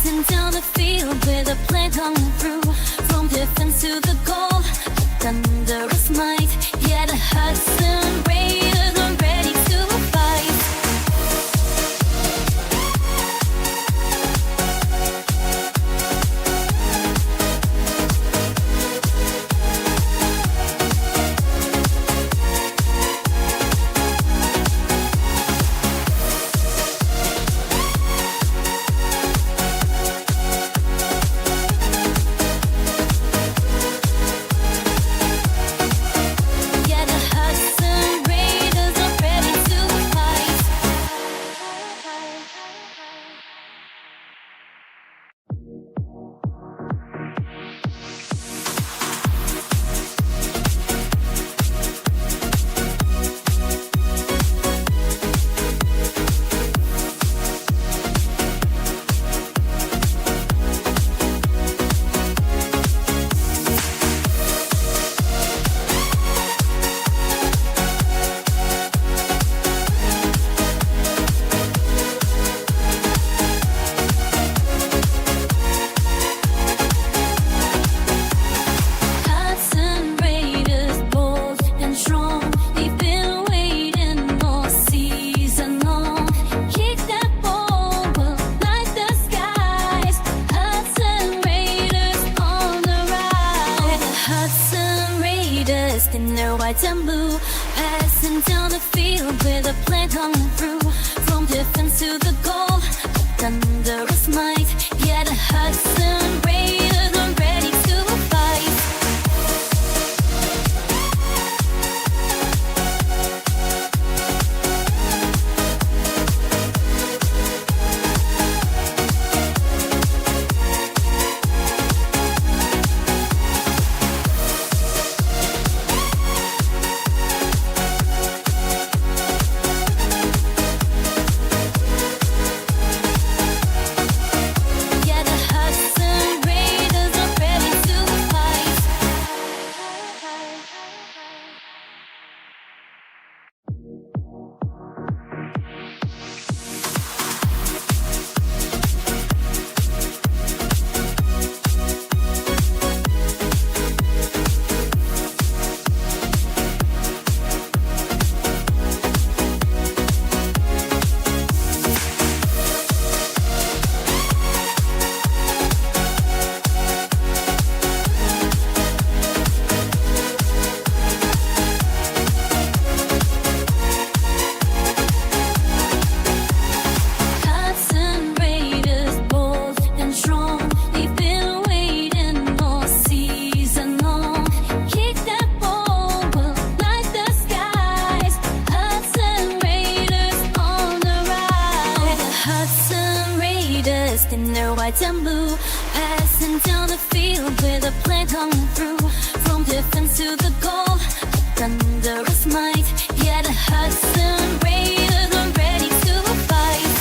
Passing down the field with a plan coming through. From defense to the goal, thunderous might. Yeah, the Hudson Raiders are ready to fight. In their white and blue, passing down the field with a plan coming through. From defense to the goal, thunderous might. Yeah, the Hudson Raiders are ready to fight. In their white and blue, passing down the field with a plan coming through. From defense to the goal, thunderous might. Yeah, the Hudson Raiders are ready to fight.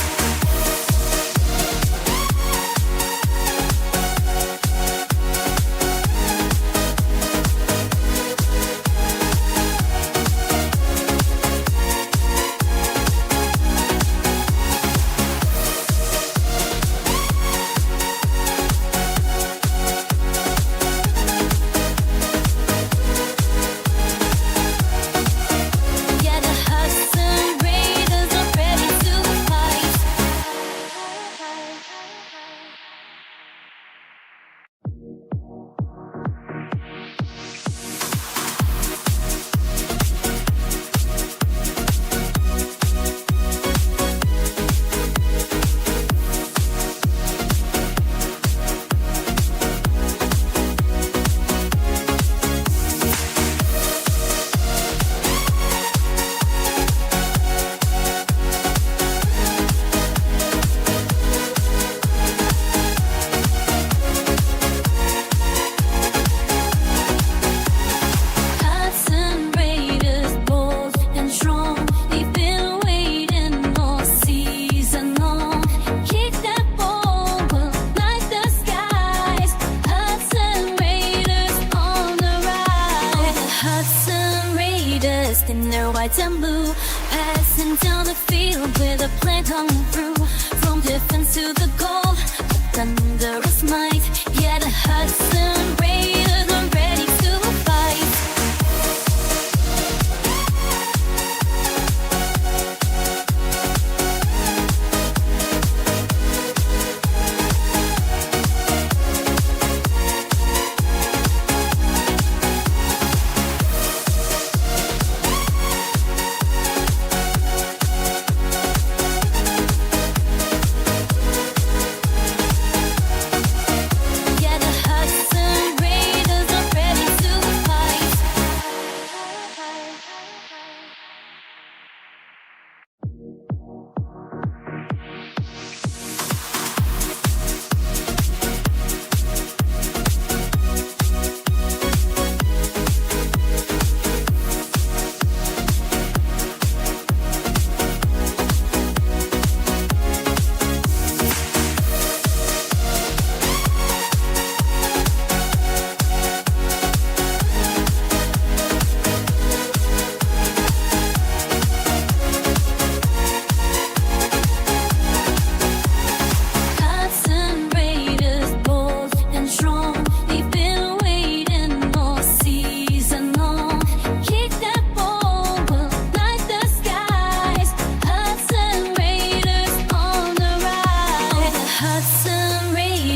in their white and blue, passing down the field with a plan coming through. From defense to the goal,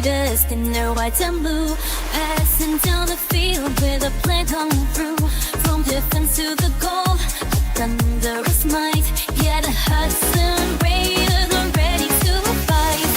Raiders in their white and blue, passing down the field with a plan coming through. From defense to the goal, with thunderous might. Yeah, the Hudson Raiders are ready to fight.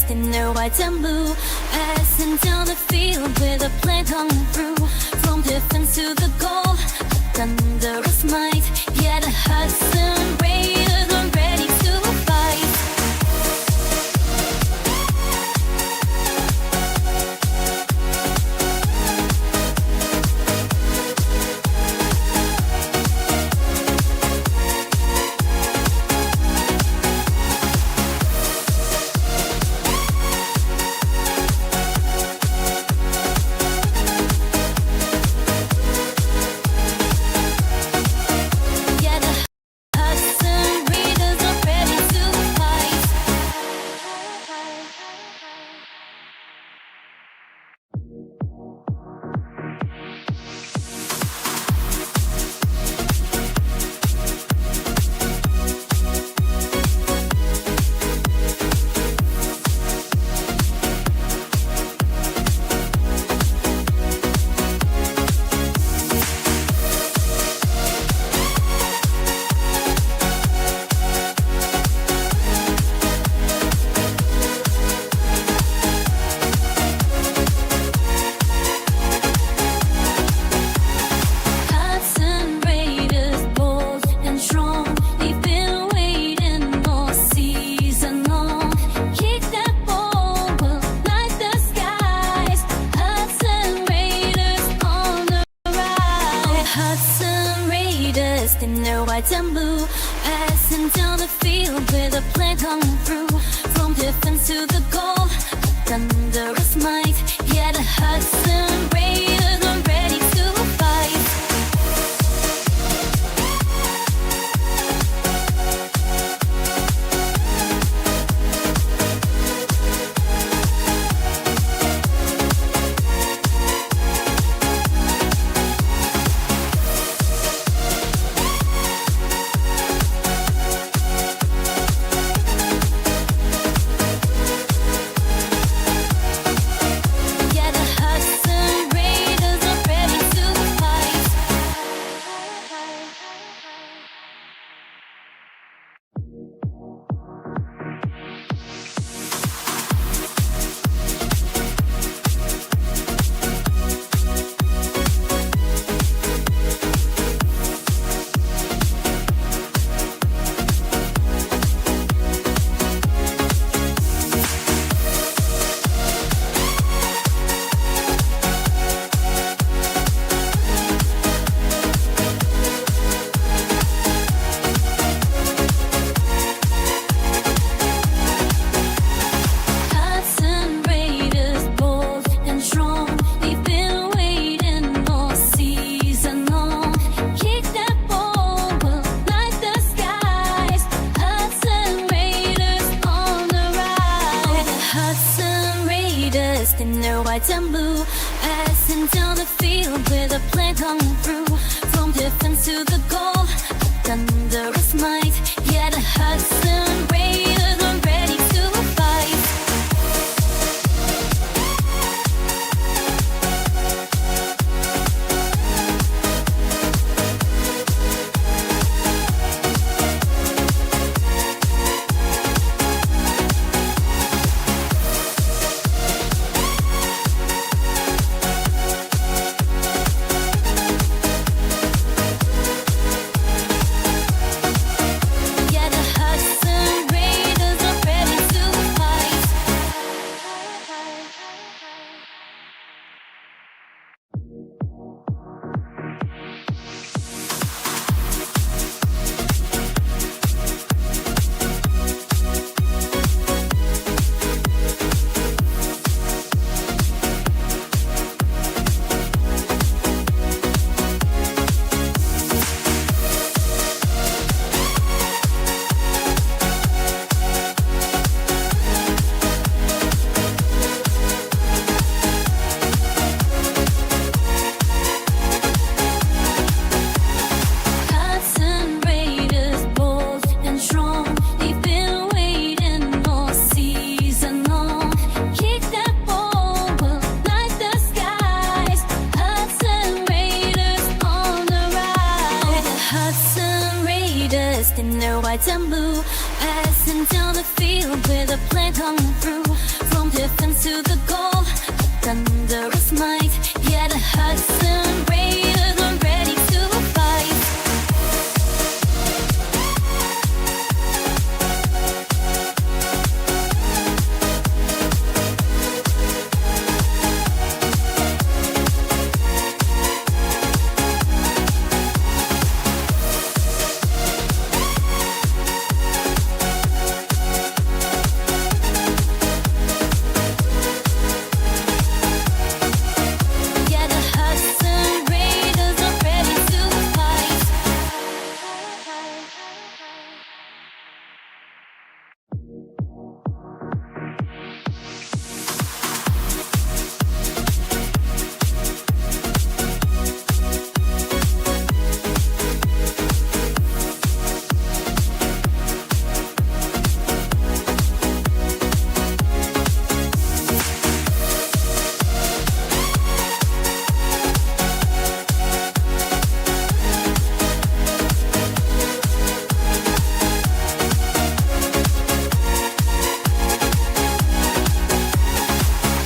In their white and blue, passing down the field with a plan coming through. From defense to the goal, with thunderous might. Yeah, the Hudson Raiders are ready to fight. In their white and blue, passing down the field with a plan coming through. From defense to the goal, with thunderous might. Yeah, the Hudson Raiders are ready to fight. white and blue. Passing down the field with a plan coming through. From defense to the goal, thunderous might. Yeah, the Hudson Raiders are ready to fight. Yeah, the Hudson Raiders are ready to fight. Hudson Raiders, bold and strong. They've been waiting all season long. Kick that ball, will light the skies. Hudson Raiders on the rise. The Hudson Raiders in their white and blue, passing down the field with a plan coming through. From defense to the goal, thunderous might. Yeah, the Hudson Raiders are ready to fight. Yeah, the Hudson Raiders are ready to fight.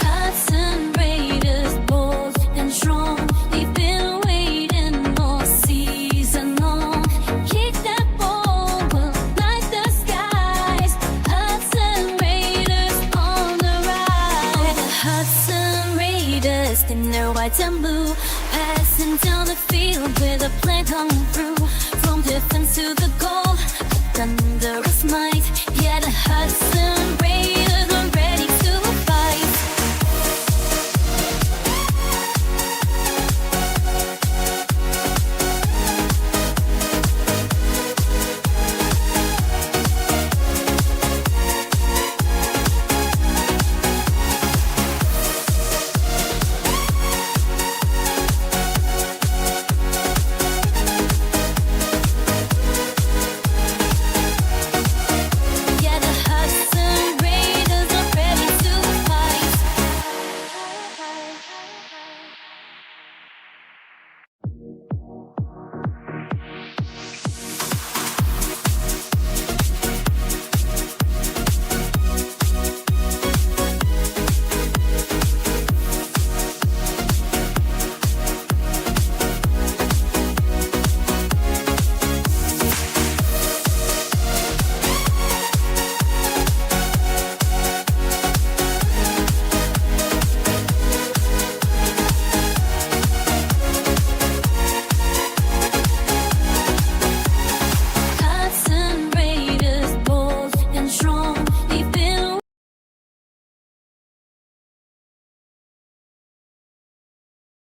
Hudson Raiders, bold and strong. They've been waiting all season long. Kick that ball, will light the skies. Hudson Raiders on the rise. The Hudson Raiders in their white and blue, passing down the field with a plan coming through. From defense to the goal, thunderous might. Yeah, the Hudson Raiders are ready to fight. Yeah, the Hudson Raiders are ready to fight. Hudson Raiders, bold and strong. They've been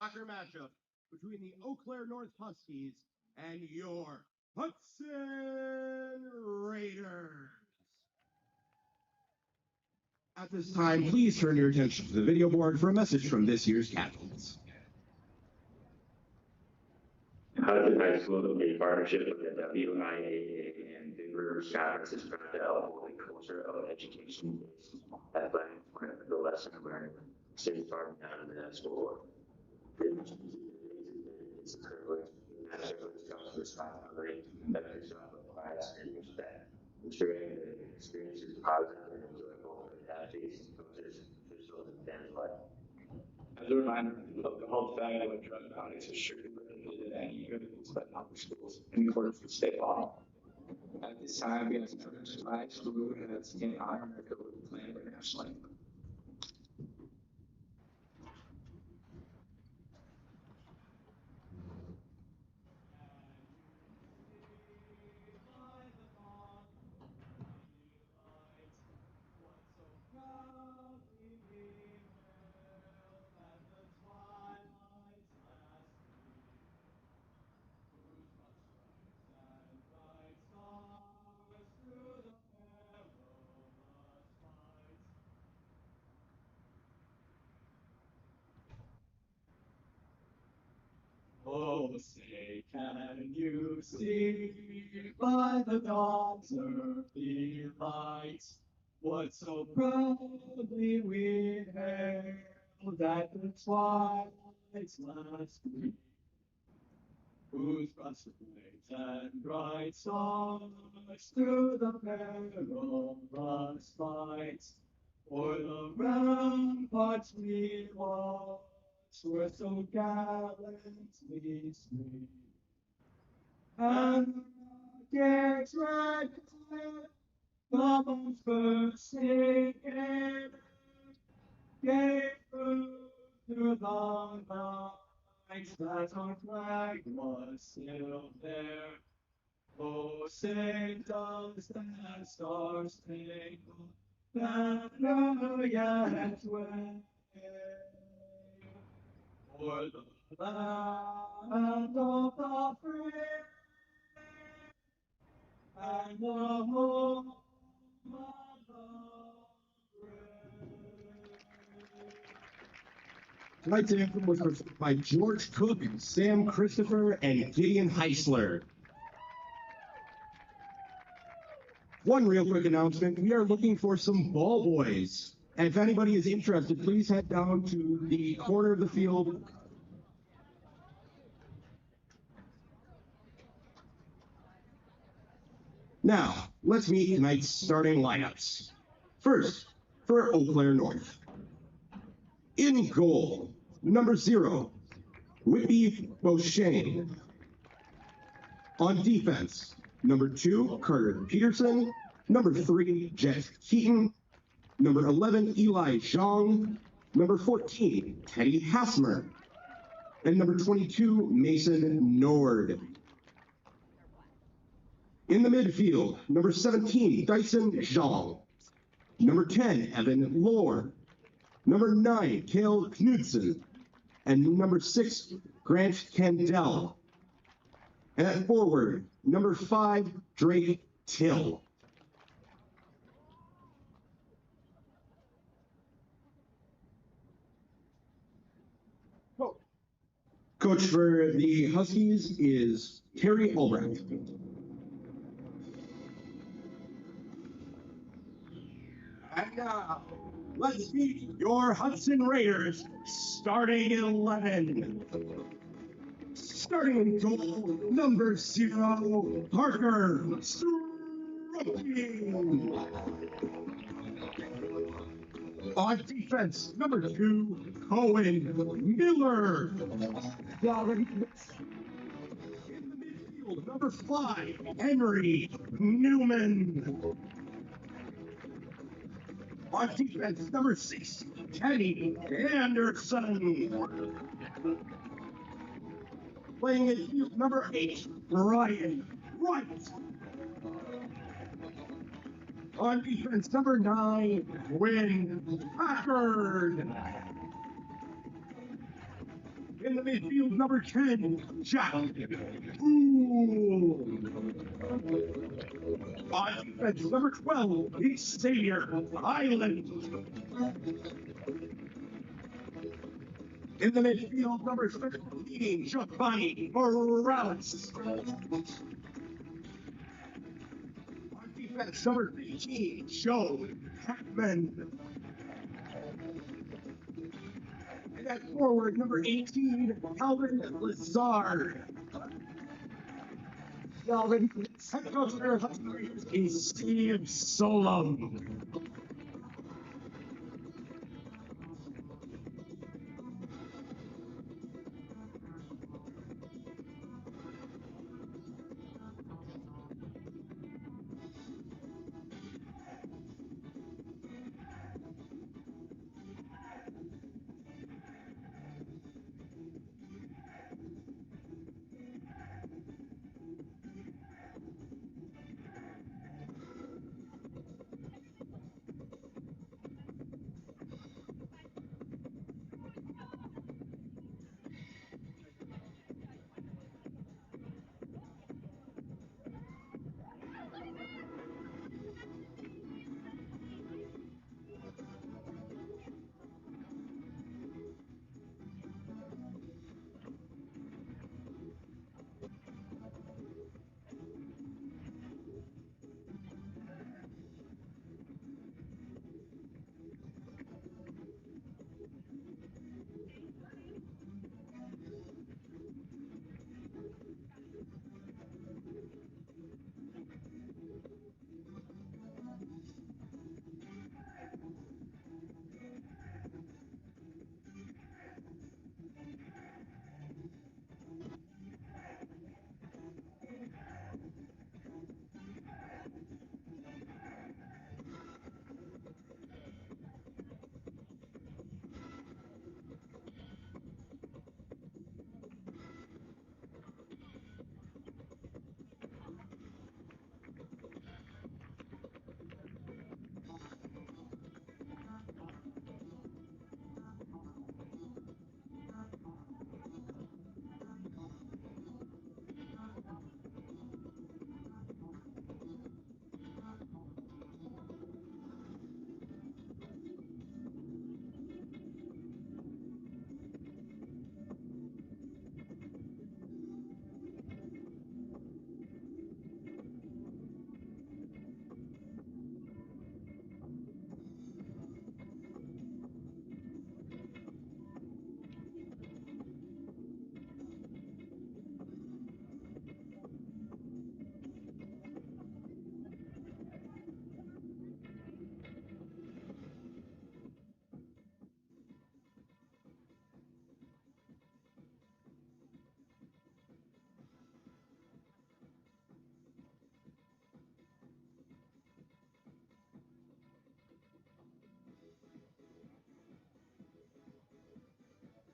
soccer matchup between the Eau Claire North Huskies and your Hudson Raiders. At this time, please turn your attention to the video board for a message from this year's captains. Hudson High School, in partnership with the WIAA and Big River Scouts, is trying to uphold a culture of education at Black the lesson learned since starting out in the school. It's a privilege not to discuss responsibility to conduct yourself with class and respect, ensuring that the experience is positive and enjoyable for the athletes, coaches, officials, and fans alike. As a reminder, the whole federal and drug bounties is strictly prohibited at any buildings but public schools in accordance with state law. At this time, we ask members of my school who has in honor of the plan for national anthem. Oh, say, can you see by the dawn's early light what so proudly we hailed at the twilight's last gleam, whose russet and bright stars through the perilous fight o'er the ramparts we watched were so gallantly streamed, and the rockets red the bombs bursting in gave proof through the night that our flag was still there. Oh, say does that star-spangled banner yet wave o'er the land of the free and the home of the brave? Tonight's anthem was performed by George Cook, Sam Christopher, and Gideon Heisler. One real quick announcement, we are looking for some ball boys. And if anybody is interested, please head down to the corner of the field. Now, let's meet tonight's starting lineups. First, for Eau Claire North. In goal, number 0, Whitby Beauchesne. On defense, number 2, Carter Peterson. Number 3, Jet Keaton. Number 11, Eli Zhang. Number 14, Teddy Hasmer. And number 22, Mason Nord. In the midfield, number 17, Dyson Zhang. Number 10, Evan Lohr. Number 9, Cale Knudsen. And number 6, Grant Kendall. And at forward, number 5, Drake Till. Coach for the Huskies is Terry Albrecht. And now, let's meet your Hudson Raiders starting 11. Starting in goal, number 0, Parker Stroking. On defense, number 2, Cohen Miller. In the midfield, number 5, Henry Newman. On defense, number 6, Kenny Anderson. Playing in field number 8, Ryan Wright. On defense, number 9, Wynn Packard. In the midfield, number 10, Jack Ooh. On defense, number 12, Xavier Island. In the midfield, number 15, Giovanni Morales. On defense, number 18, Joe Hackman. And at forward, number 18, Calvin Lazard. Calvin, head coach for Hudson Raiders is Steve Solom.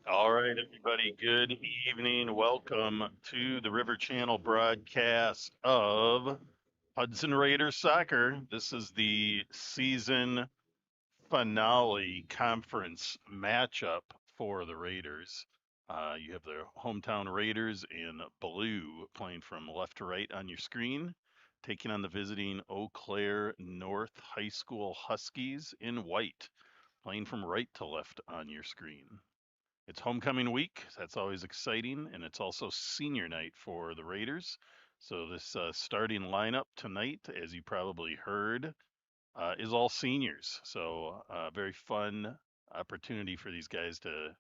All right, everybody. Good evening. Welcome to the River Channel broadcast of Hudson Raiders soccer. This is the season finale conference matchup for the Raiders. You have the hometown Raiders in blue playing from left to right on your screen, taking on the visiting Eau Claire North High School Huskies in white, playing from right to left on your screen. It's homecoming week. That's always exciting. And it's also senior night for the Raiders. So, this starting lineup tonight, as you probably heard, is all seniors. So, very fun opportunity for these guys to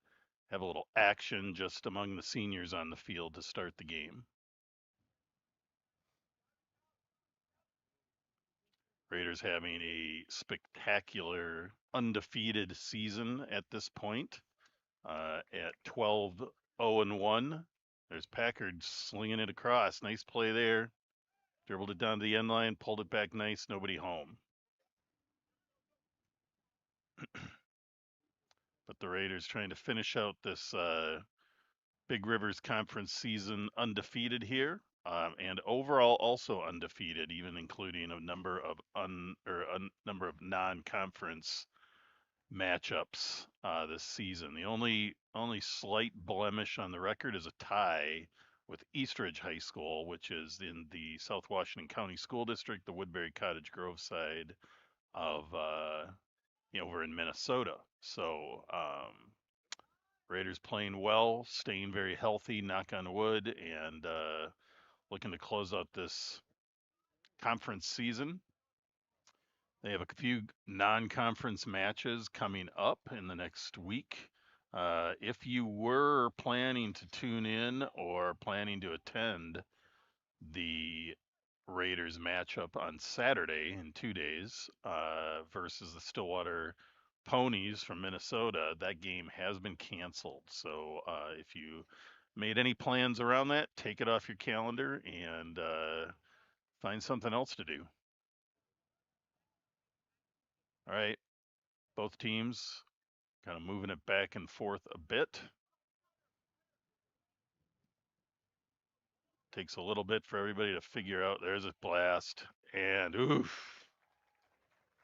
have a little action just among the seniors on the field to start the game. Raiders having a spectacular undefeated season at this point. At 12-0-1. There's Packard slinging it across. Nice play there. Dribbled it down to the end line, pulled it back nice, nobody home. But the Raiders trying to finish out this Big Rivers Conference season undefeated here, and overall also undefeated, even including a number of non-conference matchups this season. The only slight blemish on the record is a tie with Eastridge High School, which is in the South Washington County School District, the Woodbury Cottage Grove side of over in Minnesota. So Raiders playing well, staying very healthy, knock on wood, and looking to close out this conference season. They have a few non-conference matches coming up in the next week. If you were planning to tune in or planning to attend the Raiders matchup on Saturday in 2 days versus the Stillwater Ponies from Minnesota, that game has been canceled. So if you made any plans around that, take it off your calendar and find something else to do. All right, both teams kind of moving it back and forth a bit. Takes a little bit for everybody to figure out. There's a blast. And oof.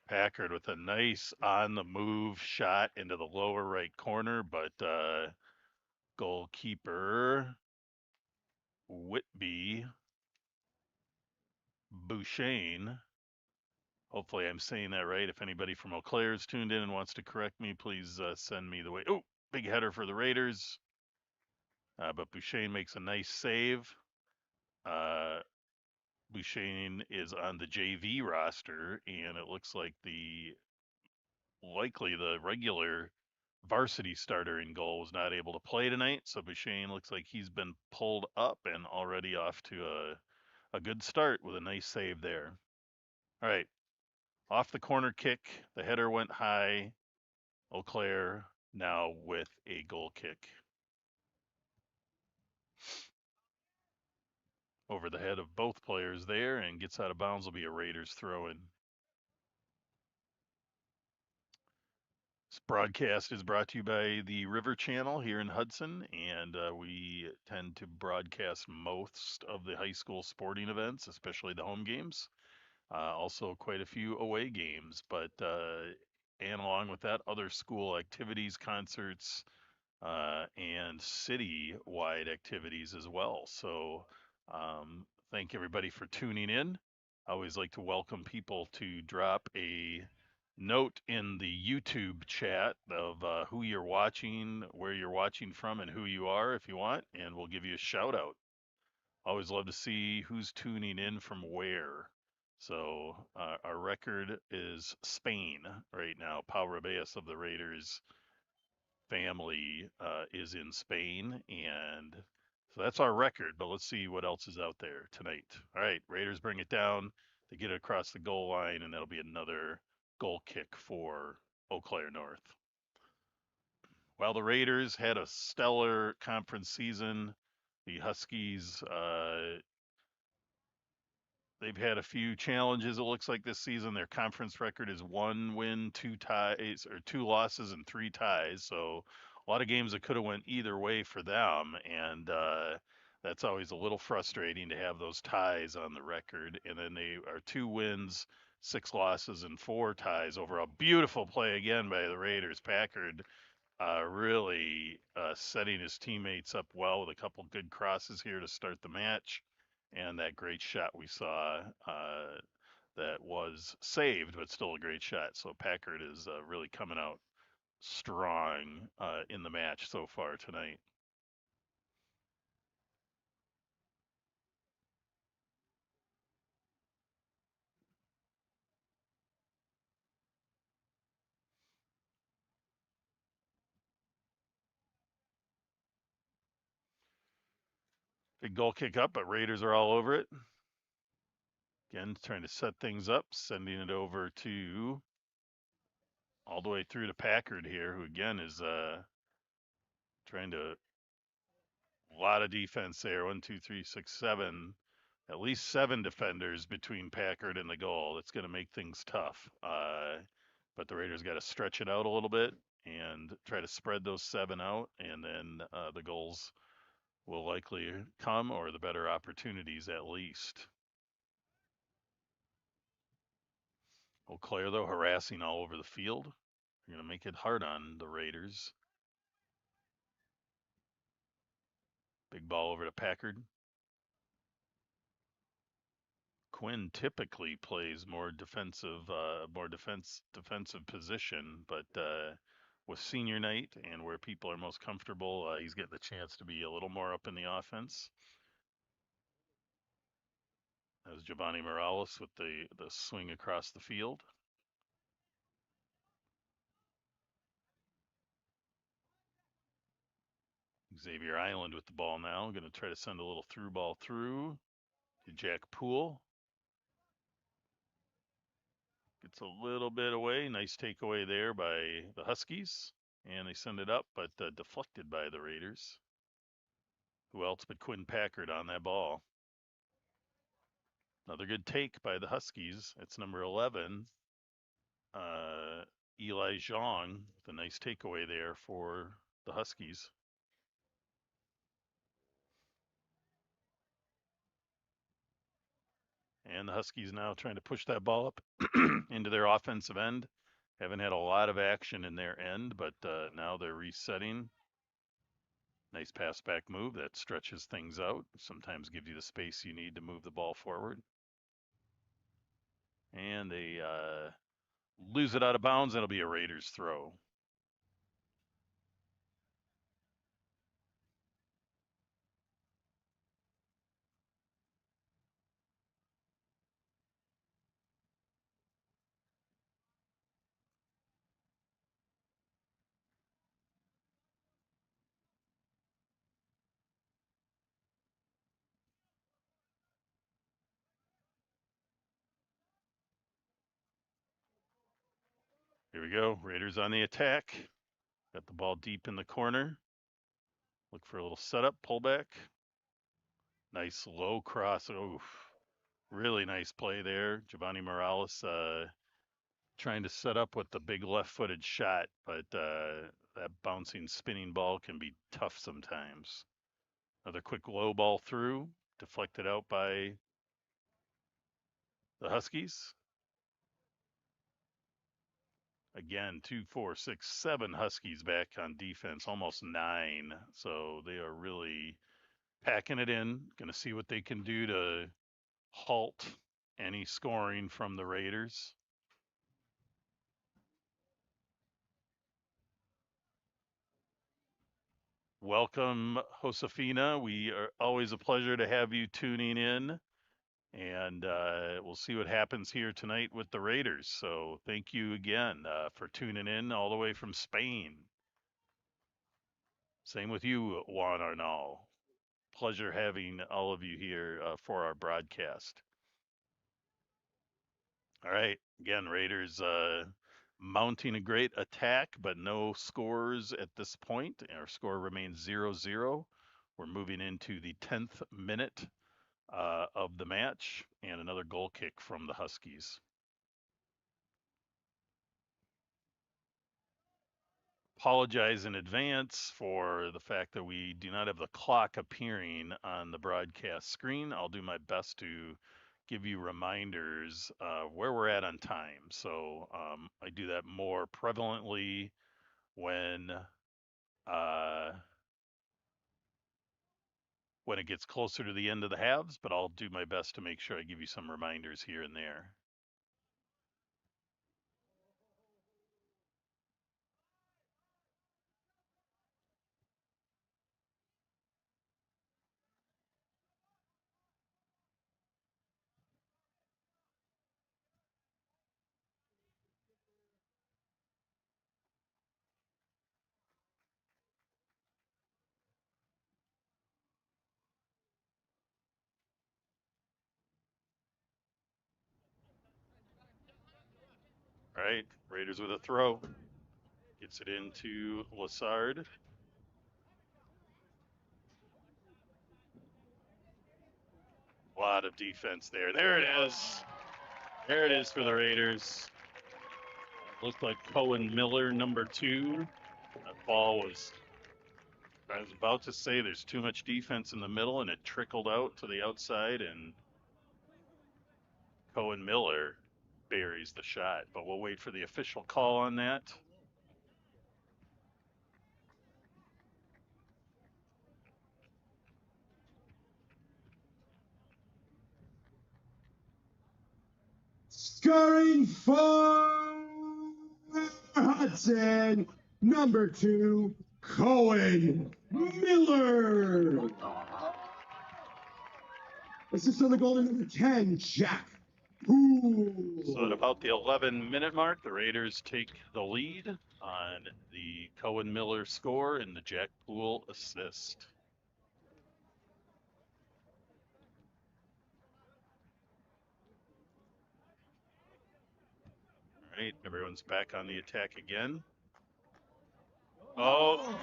Packard with a nice on the move shot into the lower right corner, but goalkeeper Whitby Bouchain. Hopefully, I'm saying that right. If anybody from Eau Claire is tuned in and wants to correct me, please send me the way. Oh, big header for the Raiders. But Bouchain makes a nice save. Bouchain is on the JV roster, and it looks like likely the regular varsity starter in goal was not able to play tonight. So Bouchain looks like he's been pulled up and already off to a good start with a nice save there. All right, off the corner kick, the header went high. Eau Claire now with a goal kick over the head of both players there and gets out of bounds. Will be a Raiders throw in. This broadcast is brought to you by the River Channel here in Hudson, and we tend to broadcast most of the high school sporting events, especially the home games. Also, quite a few away games, but and along with that, other school activities, concerts, and city-wide activities as well. So, thank everybody for tuning in. I always like to welcome people to drop a note in the YouTube chat of who you're watching, where you're watching from, and who you are if you want, and we'll give you a shout out. Always love to see who's tuning in from where. So our record is Spain right now. Pau Rebeas of the Raiders family is in Spain, and so that's our record. But let's see what else is out there tonight. All right, Raiders bring it down. They get it across the goal line, and that'll be another goal kick for Eau Claire North. While the Raiders had a stellar conference season, the Huskies they've had a few challenges. It looks like this season their conference record is 1 win, 2 ties, or 2 losses and 3 ties. So a lot of games that could have went either way for them, and that's always a little frustrating to have those ties on the record. And then they are 2 wins, 6 losses, and 4 ties over a beautiful play again by the Raiders. Packard really setting his teammates up well with a couple good crosses here to start the match, and that great shot we saw that was saved, but still a great shot. So Packard is really coming out strong in the match so far tonight. Big goal kick up, but Raiders are all over it. Again, trying to set things up, sending it over to all the way through to Packard here, who again is trying to a lot of defense there. 1, 2, 3, 6, 7. At least 7 defenders between Packard and the goal. That's going to make things tough. But the Raiders got to stretch it out a little bit and try to spread those 7 out, and then the goals will likely come, or the better opportunities at least. Eau Claire, though, harassing all over the field. They're going to make it hard on the Raiders. Big ball over to Packard. Quinn typically plays more defensive position, but with senior night and where people are most comfortable, he's getting the chance to be a little more up in the offense. That was Giovanni Morales with the swing across the field. Xavier Island with the ball now. Going to try to send a little through ball through to Jack Poole. Gets a little bit away. Nice takeaway there by the Huskies. And they send it up, but deflected by the Raiders. Who else but Quinn Packard on that ball? Another good take by the Huskies. It's number 11. Eli Zhang, the nice takeaway there for the Huskies. And the Huskies now trying to push that ball up into their offensive end. Haven't had a lot of action in their end, but now they're resetting. Nice pass back move that stretches things out. Sometimes gives you the space you need to move the ball forward. And they lose it out of bounds. That'll be a Raiders throw. Here we go. Raiders on the attack. Got the ball deep in the corner. Look for a little setup, pullback. Nice low cross. Oof. Really nice play there. Giovanni Morales trying to set up with the big left-footed shot, but that bouncing, spinning ball can be tough sometimes. Another quick low ball through, deflected out by the Huskies. Again, 2, 4, 6, 7 Huskies back on defense, almost 9. So they are really packing it in. Going to see what they can do to halt any scoring from the Raiders. Welcome, Josefina. We are always a pleasure to have you tuning in. And we'll see what happens here tonight with the Raiders. So thank you again for tuning in all the way from Spain. Same with you, Juan Arnal. Pleasure having all of you here for our broadcast. All right. Again, Raiders mounting a great attack, but no scores at this point. Our score remains 0-0. We're moving into the 10th minute of the match, and another goal kick from the Huskies. Apologize in advance for the fact that we do not have the clock appearing on the broadcast screen. I'll do my best to give you reminders where we're at on time. So I do that more prevalently when it gets closer to the end of the halves, but I'll do my best to make sure I give you some reminders here and there. All right, Raiders with a throw. Gets it into Lassard. A lot of defense there. There it is. There it is for the Raiders. Looked like Cohen Miller, number 2. That ball was, I was about to say there's too much defense in the middle, and it trickled out to the outside, and Cohen Miller buries the shot. But we'll wait for the official call on that. Scoring for Hudson, Number 2, Cohen Miller. Assist on the goal to number 10, Jack Poole. So at about the 11-minute mark, the Raiders take the lead on the Cohen Miller score and the Jack Poole assist. All right, everyone's back on the attack again. Oh,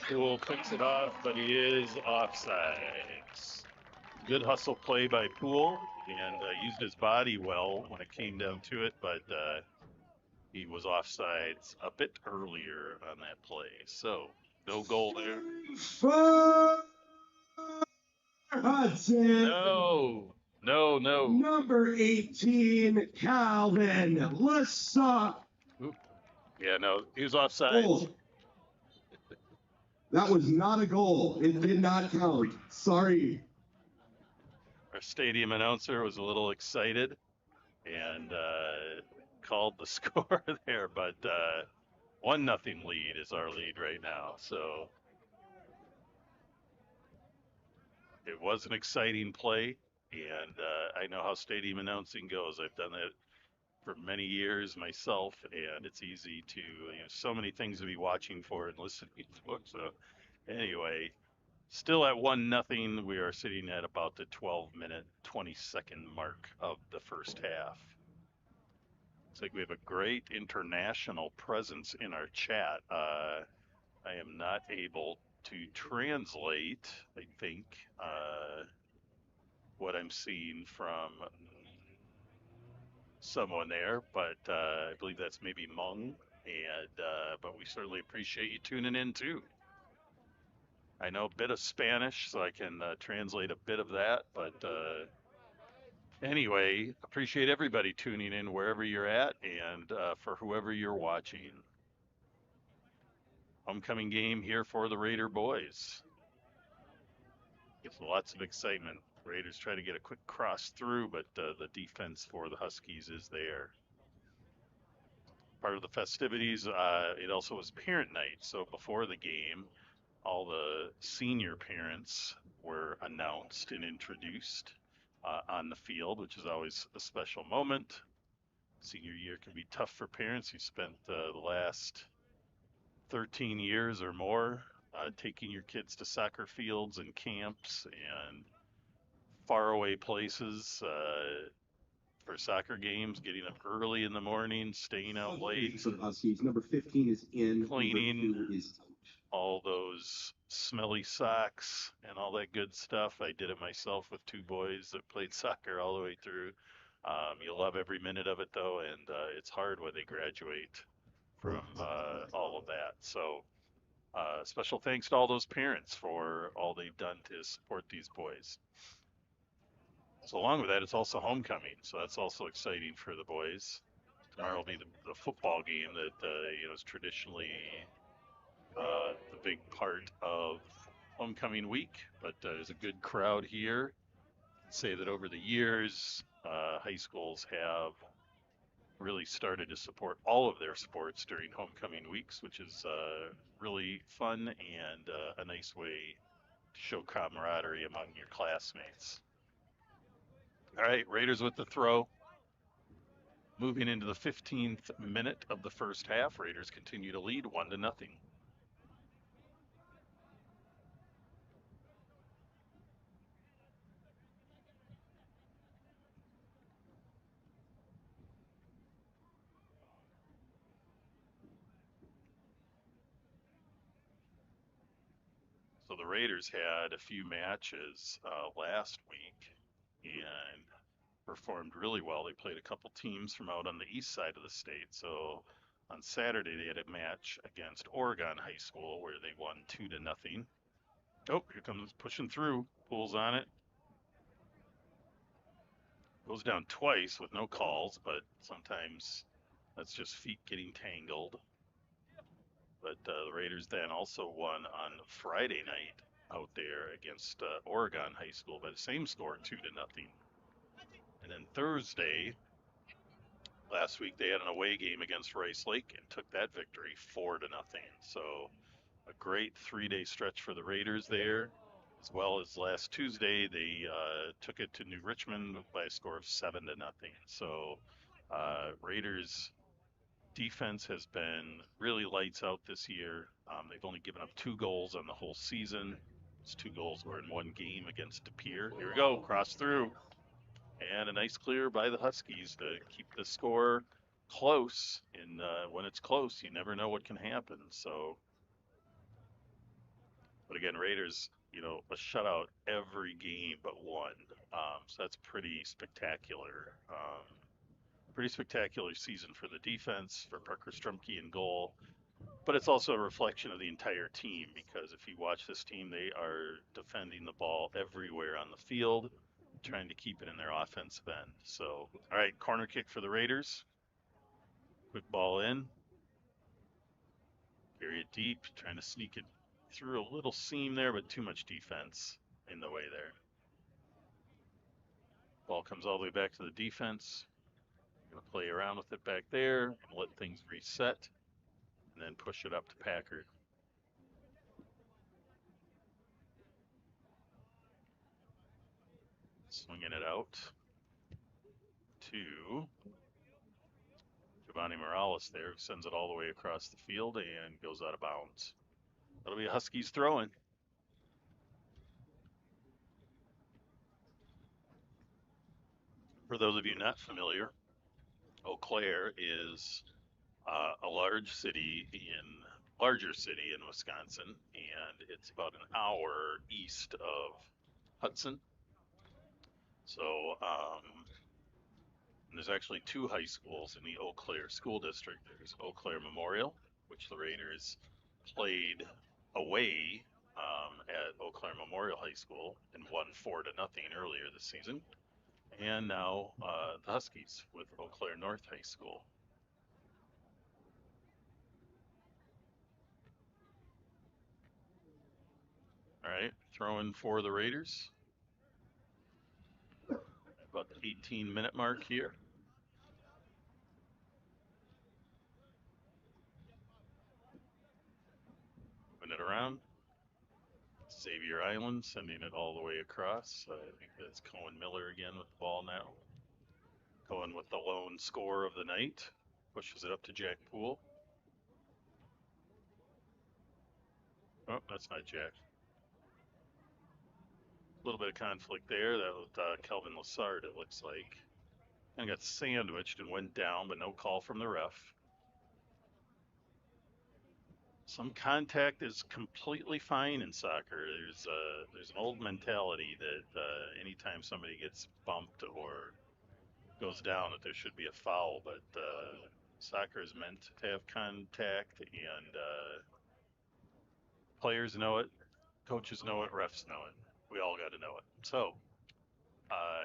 Poole picks it off, but he is offsides. Good hustle play by Poole, and used his body well when it came down to it, but he was offsides a bit earlier on that play. So no goal there. For Hudson. No. Number 18, Calvin Lissa. Yeah, no, he was offside. Oh. That was not a goal. It did not count. Sorry. Our stadium announcer was a little excited and called the score there, but 1-0 lead is our lead right now. So it was an exciting play, and I know how stadium announcing goes. I've done that for many years myself, and it's easy to, so many things to be watching for and listening for. So anyway, still at 1-0. We are sitting at about the 12-minute, 20-second mark of the first half. Looks like we have a great international presence in our chat. I am not able to translate, I think, what I'm seeing from someone there, but I believe that's maybe Mung, and but we certainly appreciate you tuning in too. I know a bit of Spanish, so I can translate a bit of that, but anyway, appreciate everybody tuning in wherever you're at, and for whoever you're watching. Homecoming game here for the Raider boys. It's lots of excitement. Raiders try to get a quick cross through, but the defense for the Huskies is there. Part of the festivities, it also was parent night. So before the game, all the senior parents were announced and introduced on the field, which is always a special moment. Senior year can be tough for parents who spent the last 13 years or more taking your kids to soccer fields and camps and faraway places for soccer games, getting up early in the morning, staying out late, For the Huskies, number 15 is in. cleaning Number 2 is out. all those smelly socks and all that good stuff. I did it myself with 2 boys that played soccer all the way through. You love every minute of it though, and it's hard when they graduate from all of that. So special thanks to all those parents for all they've done to support these boys. So along with that, it's also homecoming, so that's also exciting for the boys. Tomorrow will be the football game that is traditionally the big part of homecoming week. But there's a good crowd here. I'd say that over the years, high schools have really started to support all of their sports during homecoming weeks, which is really fun and a nice way to show camaraderie among your classmates. All right, Raiders with the throw. Moving into the 15th minute of the first half, Raiders continue to lead 1-0. So the Raiders had a few matches last week and performed really well. They played a couple teams from out on the east side of the state. So on Saturday they had a match against Oregon High School where they won 2-0. Oh, here comes pushing through. Pulls on it. Goes down twice with no calls, but sometimes that's just feet getting tangled. But the Raiders then also won on Friday night out there against Oregon High School by the same score, 2-0. And then Thursday, Last week they had an away game against Rice Lake and took that victory 4-0. So a great 3-day stretch for the Raiders there, as well as last Tuesday they took it to New Richmond by a score of 7-0. So Raiders defense has been really lights out this year. They've only given up 2 goals on the whole season. Those 2 goals were in one game against De Pere. Here we go, cross through. And a nice clear by the Huskies to keep the score close. And when it's close, you never know what can happen. So, but again, Raiders, a shutout every game but one. So that's pretty spectacular. Pretty spectacular season for the defense, for Parker Strumke in goal. But it's also a reflection of the entire team, because if you watch this team, they are defending the ball everywhere on the field, trying to keep it in their offensive end. So, all right, corner kick for the Raiders. Quick ball in. Carry it deep, trying to sneak it through a little seam there, but too much defense in the way there. Ball comes all the way back to the defense. Going to play around with it back there and let things reset, and then push it up to Packard. Swinging it out to Giovanni Morales there, who sends it all the way across the field and goes out of bounds. That'll be a Huskies throw-in. For those of you not familiar, Eau Claire is a larger city in Wisconsin, and it's about an hour east of Hudson. So there's actually 2 high schools in the Eau Claire school district. There's Eau Claire Memorial, which the Raiders played away at Eau Claire Memorial High School and won 4-0 earlier this season. And now the Huskies with Eau Claire North High School. All right, throwing for the Raiders. About the 18-minute mark here. Moving it around. Xavier Island sending it all the way across. I think that's Cohen Miller again with the ball now. Cohen with the lone score of the night. Pushes it up to Jack Poole. Oh, that's not Jack. A little bit of conflict there. That was Kelvin Lassard, it looks like. And got sandwiched and went down, but no call from the ref. Some contact is completely fine in soccer. There's an old mentality that anytime somebody gets bumped or goes down, that there should be a foul. But soccer is meant to have contact, and players know it, coaches know it, refs know it. We all got to know it. So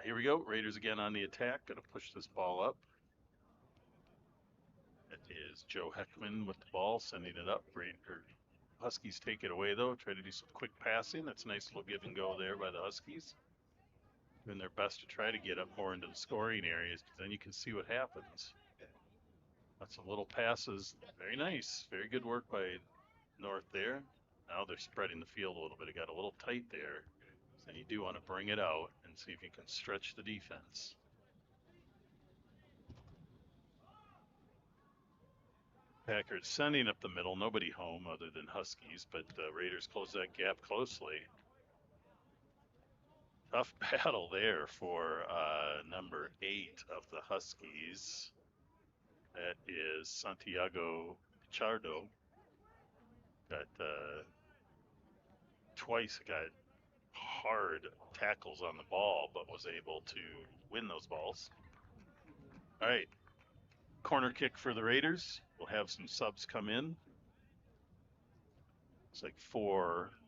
here we go. Raiders again on the attack. Going to push this ball up. It is Joe Heckman with the ball, sending it up. Huskies take it away, though. Try to do some quick passing. That's a nice little give and go there by the Huskies. Doing their best to try to get up more into the scoring areas, because then you can see what happens. That's some little passes. Very nice. Very good work by North there. Now they're spreading the field a little bit. It got a little tight there. So you do want to bring it out and see if you can stretch the defense. Packers sending up the middle. Nobody home other than Huskies, but the Raiders close that gap closely. Tough battle there for number 8 of the Huskies. That is Santiago Pichardo. Got twice got hard tackles on the ball, but was able to win those balls. All right, corner kick for the Raiders. We'll have some subs come in. It's like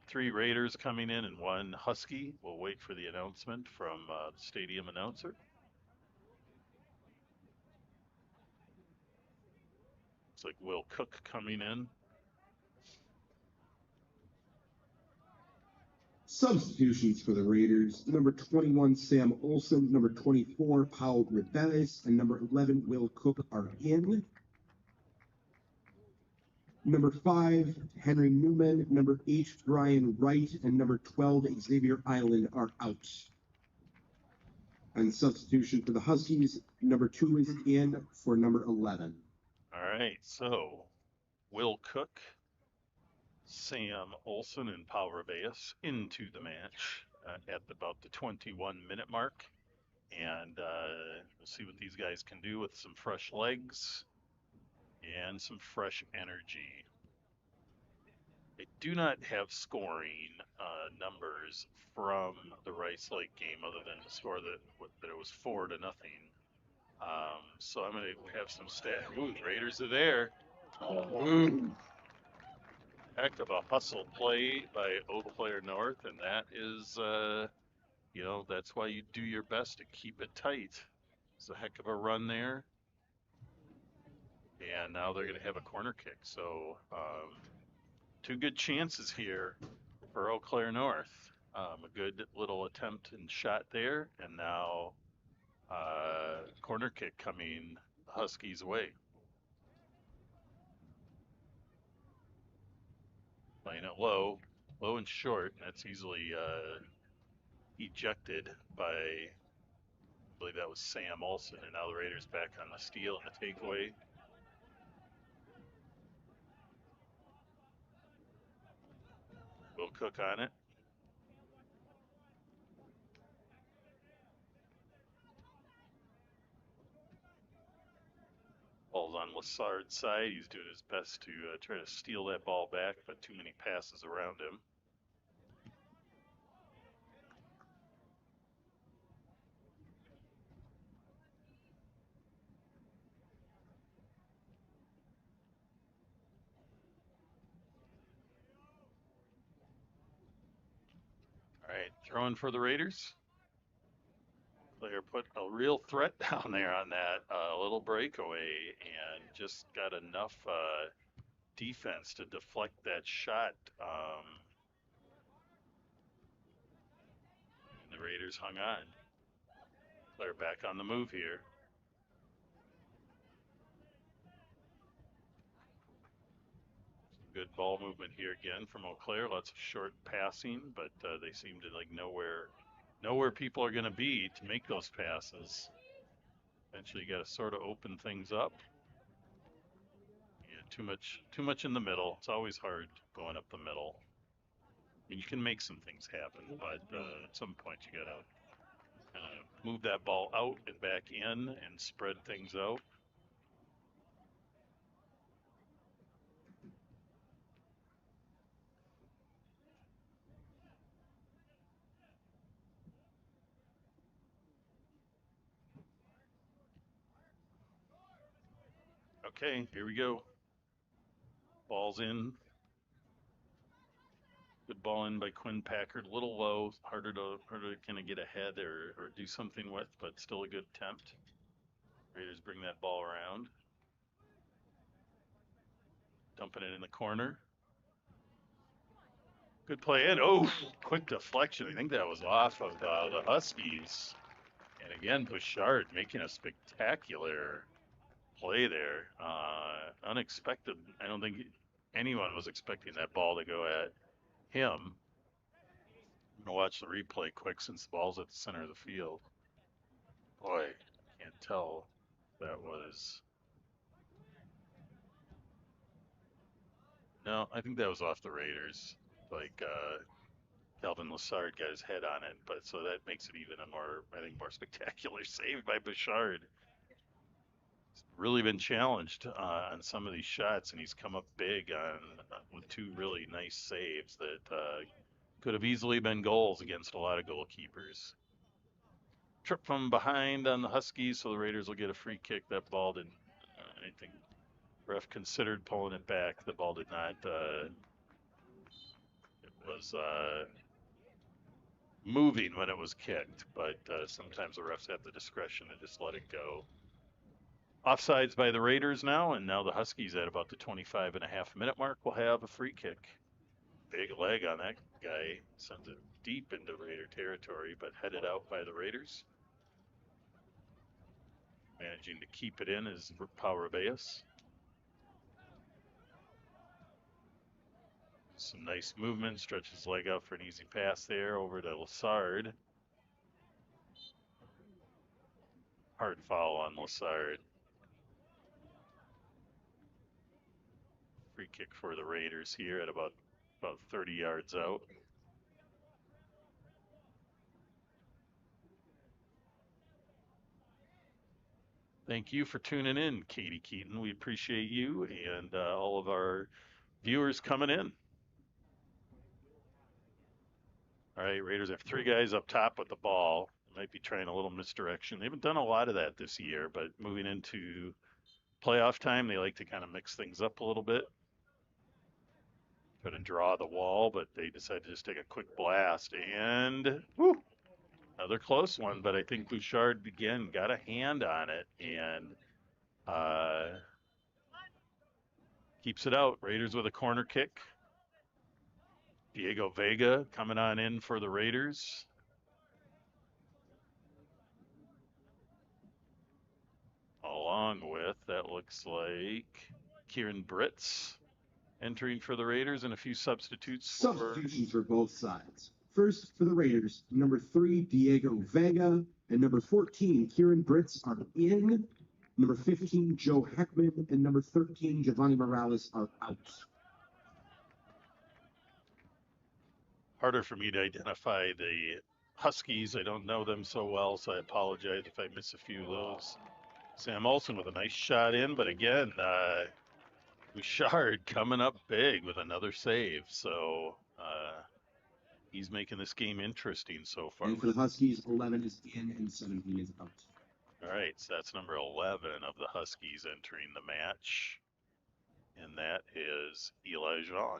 3 Raiders coming in and 1 Husky. We'll wait for the announcement from the stadium announcer. It's like Will Cook coming in. Substitutions for the Raiders: number 21, Sam Olson; number 24, Paul Ribeles; and number 11, Will Cook are in. Number 5, Henry Newman; number 8, Brian Wright; and number 12, Xavier Island are out. And substitution for the Huskies: number 2 is in for number 11. All right, so Will Cook, Sam Olson, and Paul Ribeles into the match at about the 21-minute mark. And we'll see what these guys can do with some fresh legs and some fresh energy. I do not have scoring numbers from the Rice Lake game other than the score that it was 4-0. So I'm going to have some stat. Ooh, the Raiders are there. Ooh. Heck of a hustle play by Eau Claire North, and that is, that's why you do your best to keep it tight. It's a heck of a run there. And now they're going to have a corner kick. So 2 good chances here for Eau Claire North. A good little attempt and shot there, and now corner kick coming Huskies' way. Playing it low and short. That's easily ejected by, I believe that was Sam Olson, and now the Raiders back on the steal and the takeaway. Will Cook on it. Ball's on Lassard's side. He's doing his best to try to steal that ball back, but too many passes around him. All right, throwing for the Raiders. Player put a real threat down there on that little breakaway and just got enough defense to deflect that shot. And the Raiders hung on. Player back on the move here. Good ball movement here again from Eau Claire. Lots of short passing, but they seem to know where people are going to be to make those passes. Eventually, you got to sort of open things up. Yeah, too much in the middle. It's always hard going up the middle. I mean, you can make some things happen, but at some point you got to move that ball out and back in and spread things out. Okay, here we go. Ball's in. Good ball in by Quinn Packard. A little low, harder to kind of get ahead or do something with, but still a good attempt. Raiders bring that ball around. Dumping it in the corner. Good play in. Oh, quick deflection. I think that was off of the Huskies. And again, Bouchard making a spectacular play there. Unexpected. I don't think anyone was expecting that ball to go at him. I'm going to watch the replay quick since the ball's at the center of the field. Boy, can't tell if that was... No, I think that was off the Raiders. Like, Calvin Lassard got his head on it, but so that makes it even a more spectacular save by Bouchard. He's really been challenged on some of these shots, and he's come up big on with 2 really nice saves that could have easily been goals against a lot of goalkeepers. Trip from behind on the Huskies, so the Raiders will get a free kick. That ball didn't. I think ref considered pulling it back. The ball did not. It was moving when it was kicked, but sometimes the refs have the discretion to just let it go. Offsides by the Raiders now, and now the Huskies at about the 25.5-minute mark will have a free kick. Big leg on that guy. Sends it deep into Raider territory, but headed out by the Raiders. Managing to keep it in is Power Baez. Some nice movement, stretches his leg out for an easy pass there over to Lassard. Hard foul on Lassard. Free kick for the Raiders here at about 30 yards out. Thank you for tuning in, Katie Keaton. We appreciate you and all of our viewers coming in. All right, Raiders have 3 guys up top with the ball. They might be trying a little misdirection. They haven't done a lot of that this year, but moving into playoff time, they like to kind of mix things up a little bit. Try to draw the wall, but they decide to just take a quick blast. And whew, another close one, but I think Bouchard again got a hand on it and keeps it out. Raiders with a corner kick. Diego Vega coming on in for the Raiders. Along with, that looks like Kieran Britz entering for the Raiders and a few substitutes. Substitutions for both sides. First, for the Raiders, number 3, Diego Vega, and number 14, Kieran Britz are in. Number 15, Joe Heckman, and number 13, Giovanni Morales are out. Harder for me to identify the Huskies. I don't know them so well, so I apologize if I miss a few of those. Sam Olsen with a nice shot in, but again, Bouchard coming up big with another save. So he's making this game interesting so far. And for the Huskies, 11 is in and 17 is out. All right, so that's number 11 of the Huskies entering the match. And that is Eli Jean.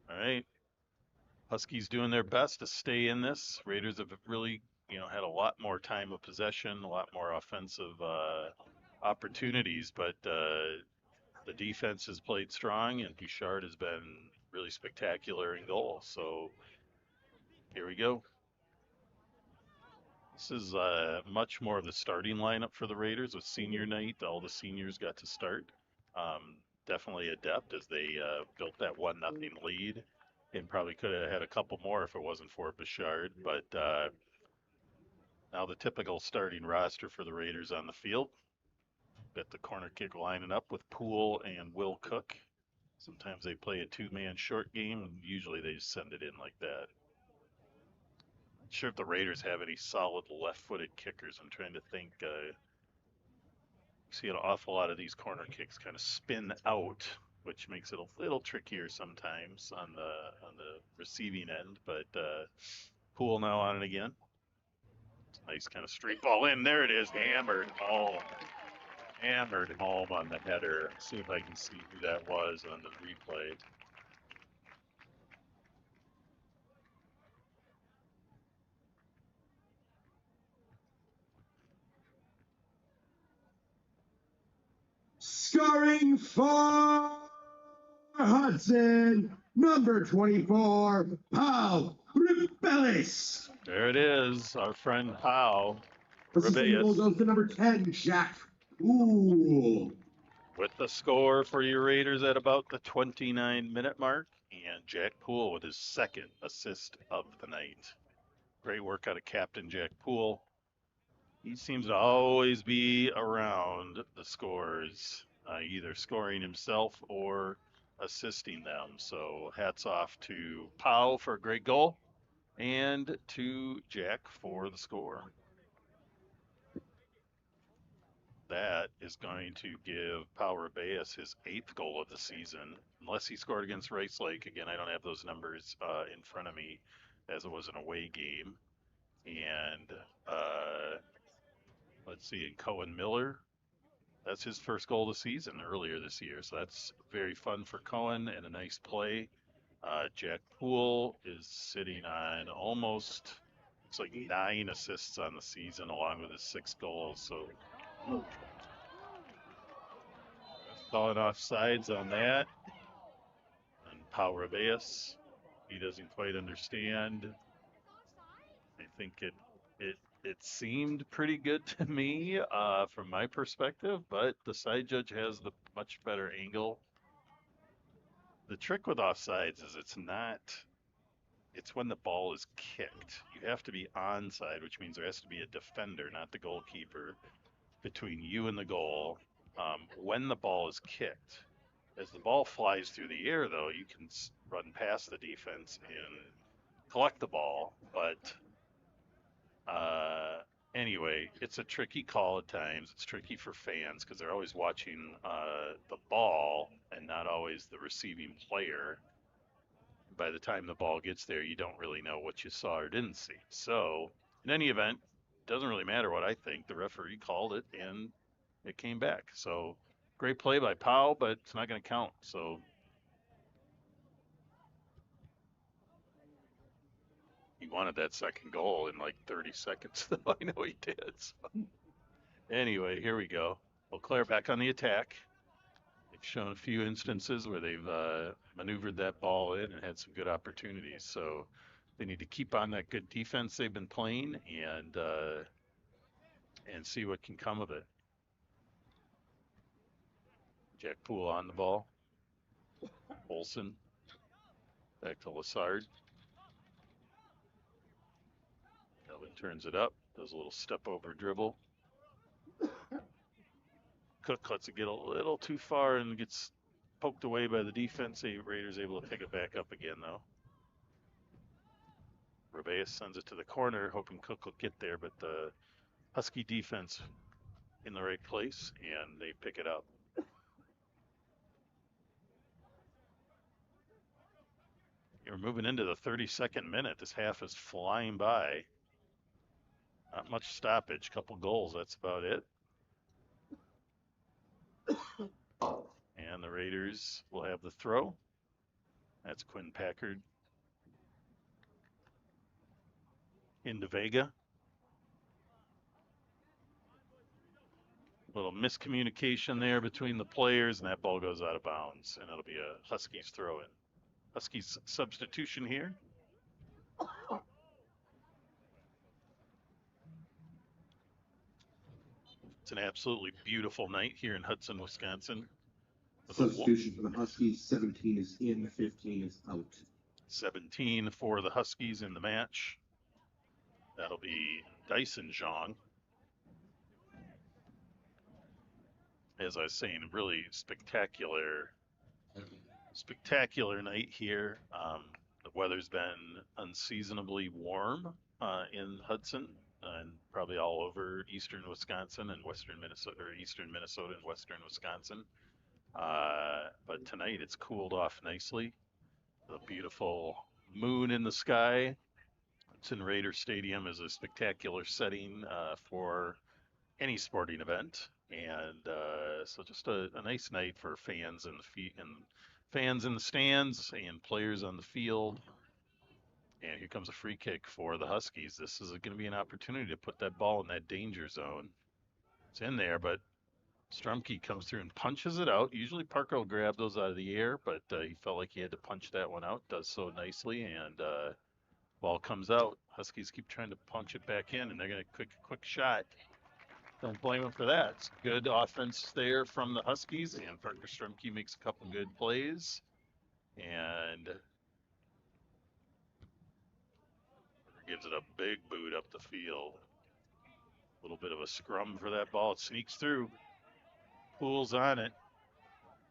All right. Huskies doing their best to stay in this. Raiders have really, had a lot more time of possession, a lot more offensive opportunities, but the defense has played strong, and Bouchard has been really spectacular in goal. So here we go. This is much more of the starting lineup for the Raiders with senior night. All the seniors got to start. Definitely adept as they built that 1-0 lead, and probably could have had a couple more if it wasn't for Bouchard. But now the typical starting roster for the Raiders on the field. Got the corner kick lining up with Poole and Will Cook. Sometimes they play a 2-man short game, and usually they just send it in like that. Not sure if the Raiders have any solid left-footed kickers. I'm trying to think. See an awful lot of these corner kicks kind of spin out, which makes it a little trickier sometimes on the receiving end. But Poole now on it again. Nice kind of straight ball in. There it is, hammered home. Hammered home on the header. See if I can see who that was on the replay. Scoring for Hudson, number 24, Pau Rebellis. There it is, our friend Pau Assistant goal Rebellis goes to number 10, Jack Poole. with the score for your Raiders at about the 29-minute mark, and Jack Poole with his 2nd assist of the night. Great work out of Captain Jack Poole. He seems to always be around the scores, either scoring himself or assisting them. So hats off to Pau for a great goal and to Jack for the score. That is going to give Power Baez his 8th goal of the season, unless he scored against Rice Lake. Again, I don't have those numbers in front of me, as it was an away game. And let's see, Cohen Miller, that's his 1st goal of the season earlier this year. So that's very fun for Cohen and a nice play. Jack Poole is sitting on almost, it's like 9 assists on the season, along with his 6 goals. So calling off sides on that. And Pau Rebeus. He doesn't quite understand. I think it seemed pretty good to me from my perspective, but the side judge has the much better angle. The trick with offsides is it's when the ball is kicked. You have to be onside, which means there has to be a defender, not the goalkeeper, between you and the goal when the ball is kicked. As the ball flies through the air, though, you can run past the defense and collect the ball. But anyway, it's a tricky call at times. It's tricky for fans because they're always watching the ball and not always the receiving player. By the time the ball gets there, you don't really know what you saw or didn't see. So, in any event, it doesn't really matter what I think. The referee called it, and it came back. So, great play by Powell, but it's not going to count. So, he wanted that second goal in like 30 seconds, though. I know he did. So. Anyway, here we go. Eau back on the attack. They've shown a few instances where they've maneuvered that ball in and had some good opportunities. So they need to keep on that good defense they've been playing and see what can come of it. Jack Poole on the ball. Olsen back to Lassard. Kelvin turns it up, does a little step over dribble. Cook lets it get a little too far and gets poked away by the defense. The Raiders able to pick it back up again, though. Rebeus sends it to the corner, hoping Cook will get there, but the Husky defense in the right place, and they pick it up. You're moving into the 32nd minute. This half is flying by. Not much stoppage, couple goals, that's about it. And the Raiders will have the throw. That's Quinn Packard into Vega. Little miscommunication there between the players, and that ball goes out of bounds, and it'll be a Huskies throw in. Huskies substitution here. It's an absolutely beautiful night here in Hudson, Wisconsin. Substitution for the Huskies, 17 is in, 15 is out. 17 for the Huskies in the match. That'll be Dyson Zhang. As I was saying, really spectacular night here. The weather's been unseasonably warm in Hudson and probably all over eastern Wisconsin and western Minnesota, or eastern Minnesota and western Wisconsin. But tonight it's cooled off nicely. The beautiful moon in the sky. Hudson Raider Stadium is a spectacular setting for any sporting event, and so just a nice night for fans in fans in the stands and players on the field. And here comes a free kick for the Huskies. This is going to be an opportunity to put that ball in that danger zone. It's in there, but Strumke comes through and punches it out. Usually Parker will grab those out of the air, but he felt like he had to punch that one out. Does so nicely, and ball comes out. Huskies keep trying to punch it back in, and they're going to quick shot. Don't blame them for that. It's good offense there from the Huskies, and Parker Strumke makes a couple good plays. And gives it a big boot up the field. A little bit of a scrum for that ball. It sneaks through. Poole's on it.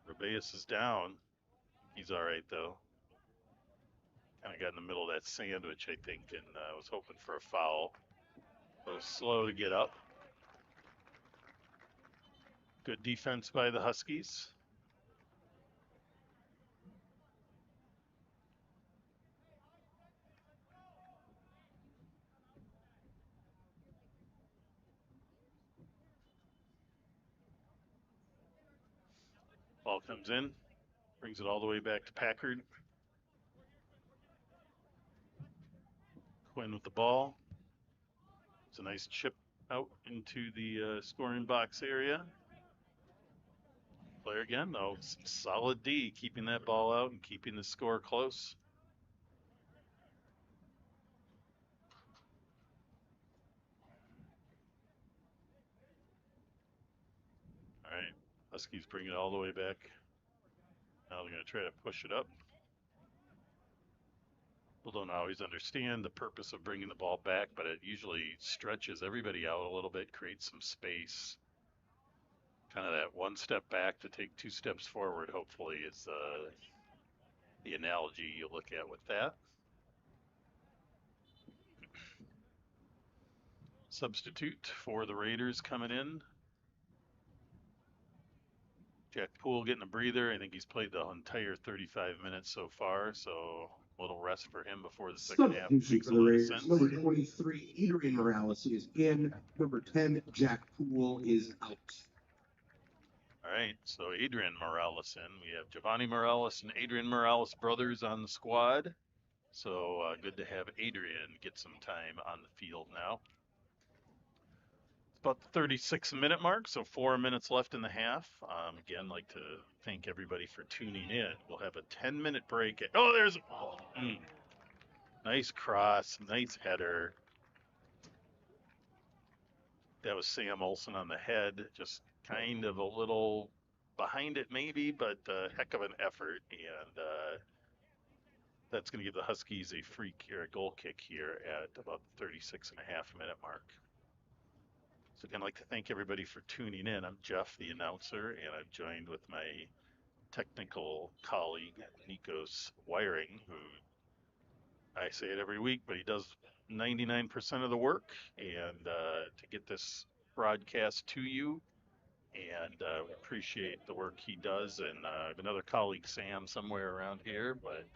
Rebeus is down. He's all right, though. Kind of got in the middle of that sandwich, I think, and was hoping for a foul. A little slow to get up. Good defense by the Huskies. Ball comes in, brings it all the way back to Packard. Quinn with the ball. It's a nice chip out into the scoring box area. Player again, though. Solid D, keeping that ball out and keeping the score close. All right, Huskies bring it all the way back. Now they're going to try to push it up. People don't always understand the purpose of bringing the ball back, but it usually stretches everybody out a little bit, creates some space. Kind of that one step back to take two steps forward, hopefully, is the analogy you look at with that. Substitute for the Raiders coming in. Jack Poole getting a breather. I think he's played the entire 35 minutes so far, so a little rest for him before the second half. Substitution Makes for a the lot of Raiders. sense. Number 23, Adrian Morales is in. Number 10, Jack Poole is out. All right, so Adrian Morales in. We have Giovanni Morales and Adrian Morales brothers on the squad. So good to have Adrian get some time on the field now. It's about the 36-minute mark, so 4 minutes left in the half. Again, like to thank everybody for tuning in. We'll have a 10-minute break. There's nice cross, nice header. That was Sam Olsen on the head, just kind of a little behind it maybe, but a heck of an effort. And that's going to give the Huskies a free or a goal kick here at about the 36.5-minute mark. So again, I'd like to thank everybody for tuning in. I'm Jeff, the announcer, and I'm joined with my technical colleague, Nikos Wiring, who I say it every week, but he does 99% of the work and to get this broadcast to you. And we appreciate the work he does. And I have another colleague, Sam, somewhere around here, but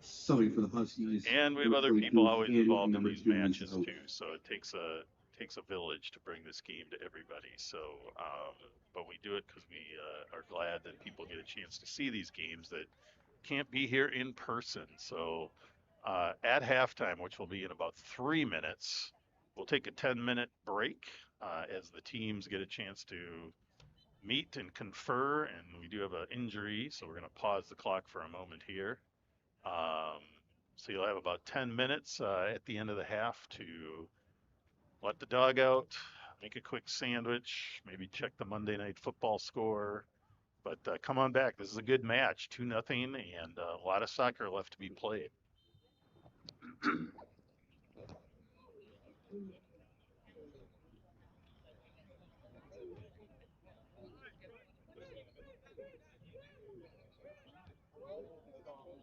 Subbing for the Huskies. and we have other people always involved in these matches too. So it takes a village to bring this game to everybody. So, but we do it because we are glad that people get a chance to see these games that can't be here in person. So at halftime, which will be in about 3 minutes, we'll take a 10-minute break as the teams get a chance to meet and confer. And we do have an injury, so we're going to pause the clock for a moment here. So you'll have about 10 minutes at the end of the half to let the dog out, make a quick sandwich, maybe check the Monday Night Football score. But come on back. This is a good match, 2-0, and a lot of soccer left to be played.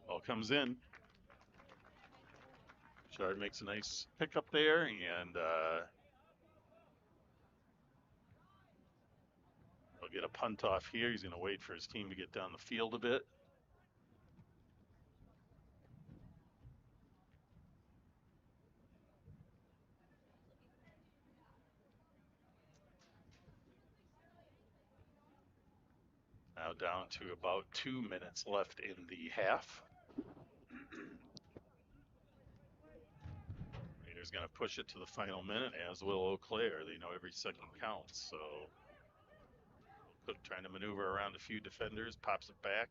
Ball comes in. Shard makes a nice pickup there, and he'll get a punt off here. He's going to wait for his team to get down the field a bit. Now down to about 2 minutes left in the half. Raiders going to push it to the final minute, as will Eau Claire. They know every second counts, so Cook trying to maneuver around a few defenders, pops it back.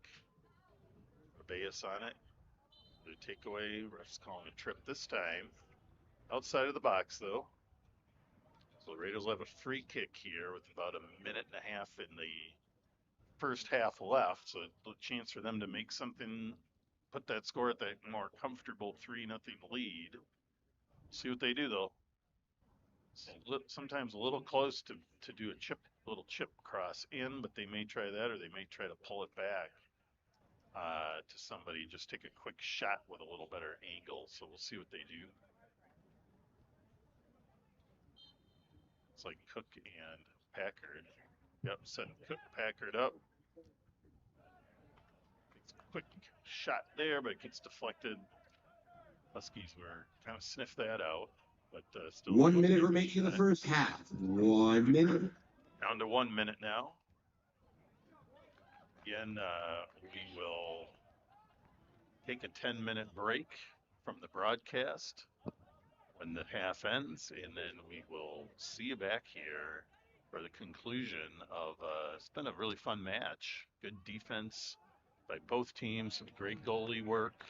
Rebeus on it. The takeaway, ref's calling a trip this time. Outside of the box, though. So the Raiders will have a free kick here with about a minute and a half in the first half left. So a chance for them to make something, put that score at that more comfortable 3-0 lead. See what they do, though. Sometimes a little close to do a little chip cross in, but they may try that, or they may try to pull it back to somebody, just take a quick shot with a little better angle. So we'll see what they do. It's like Cook and Packard. Yep, setting Cook Packard up. It's a quick shot there, but it gets deflected. Huskies were kind of sniffed that out, but still. 1 minute remaining in the first half. 1 minute. Down to 1 minute now. Again, we will take a 10-minute break from the broadcast when the half ends, and then we will see you back here for the conclusion of it's been a really fun match. Good defense by both teams, some great goalie work.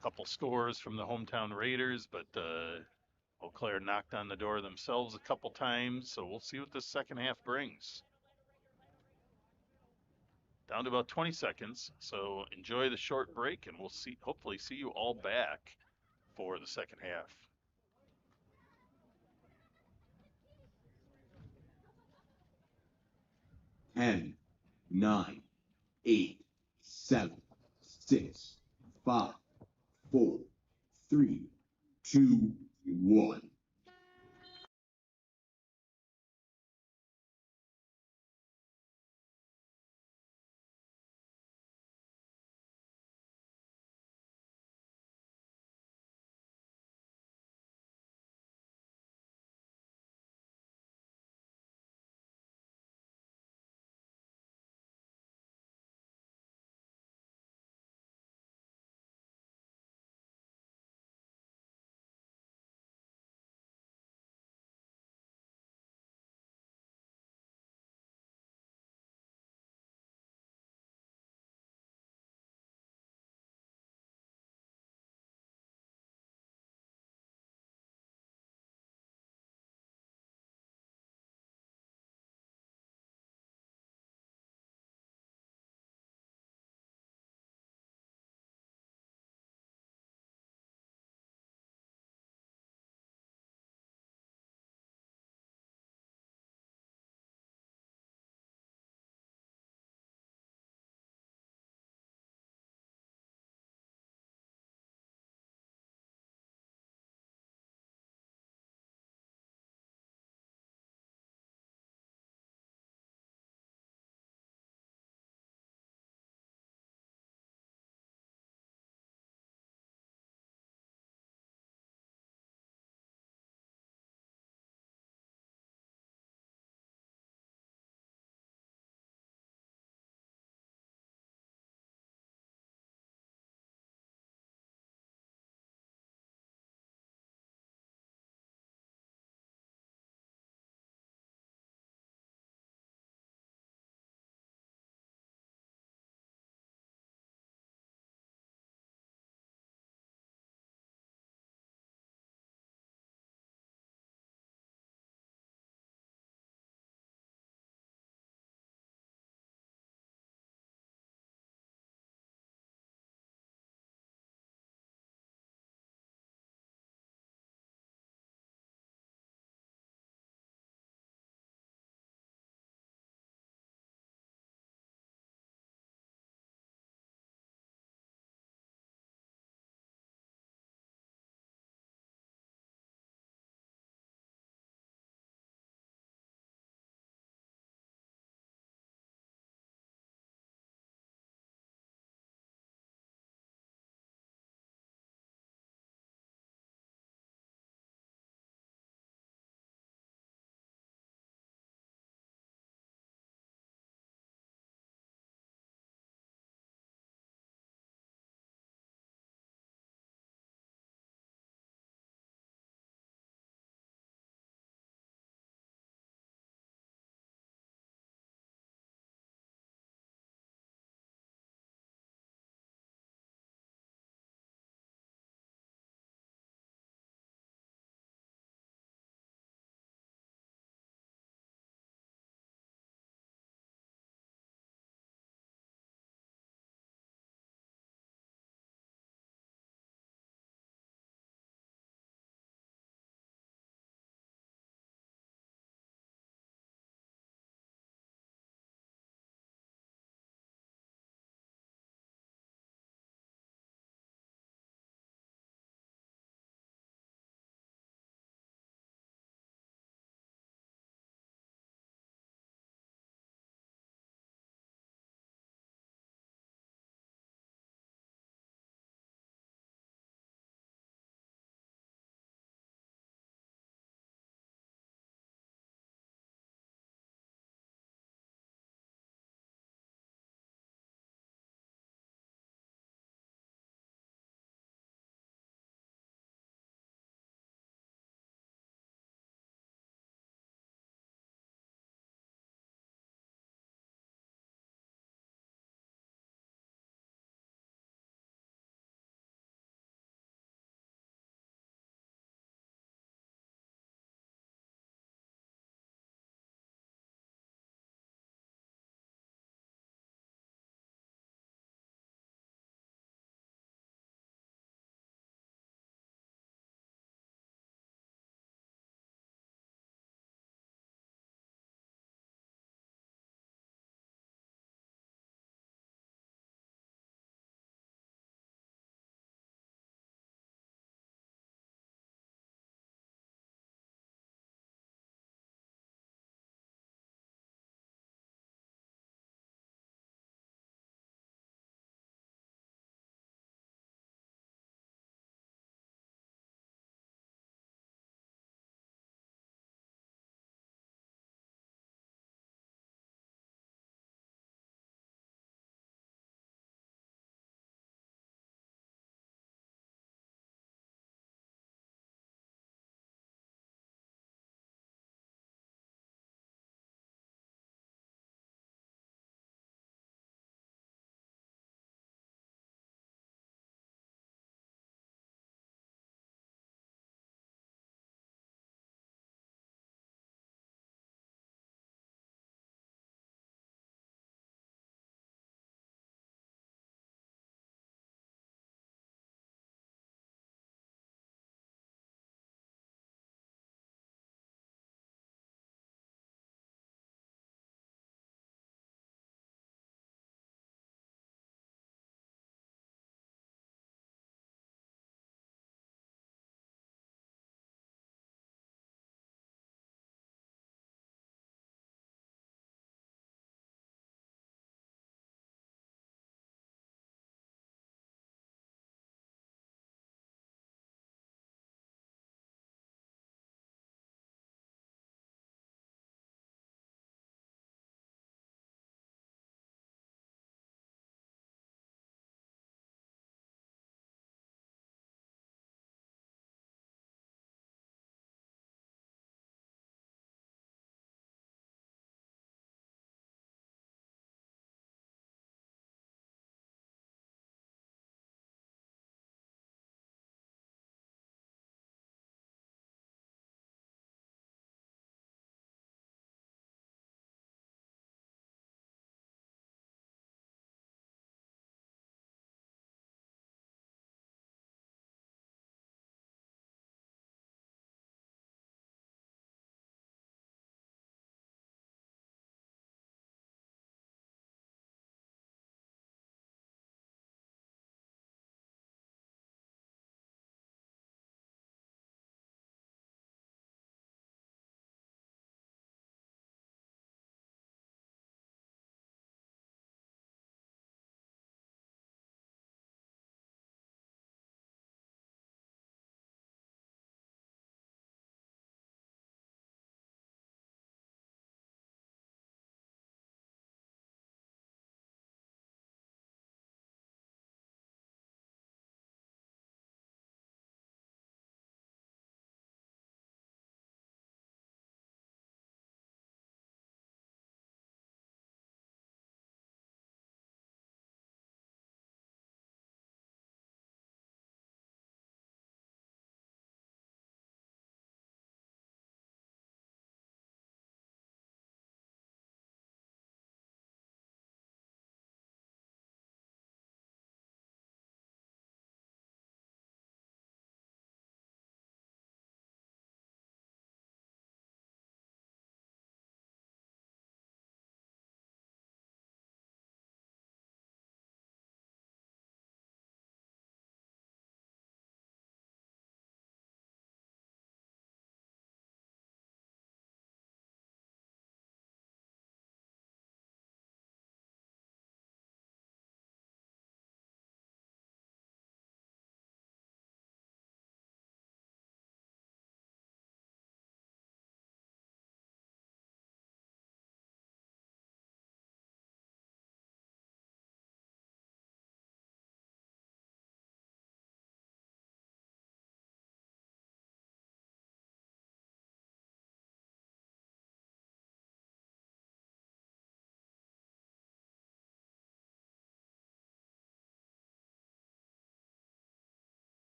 A couple scores from the hometown Raiders, but Eau Claire knocked on the door themselves a couple times, so we'll see what the second half brings. Down to about 20 seconds, so enjoy the short break, and we'll hopefully see you all back for the second half. 10, 9, 8, 7, 6, 5, 4, 3, 2, 1.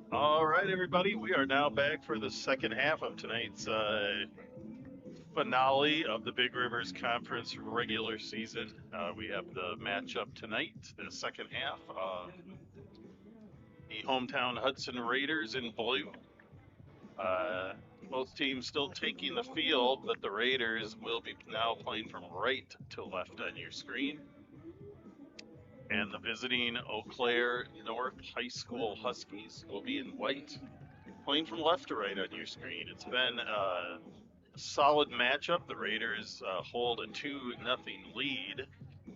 All right, everybody, we are now back for the second half of tonight's finale of the Big Rivers Conference regular season. We have the matchup tonight, the second half. The hometown Hudson Raiders in blue. Uh, both teams still taking the field, but the Raiders will be now playing from right to left on your screen. And the visiting Eau Claire North High School Huskies will be in white, playing from left to right on your screen. It's been a solid matchup. The Raiders hold a 2-0 lead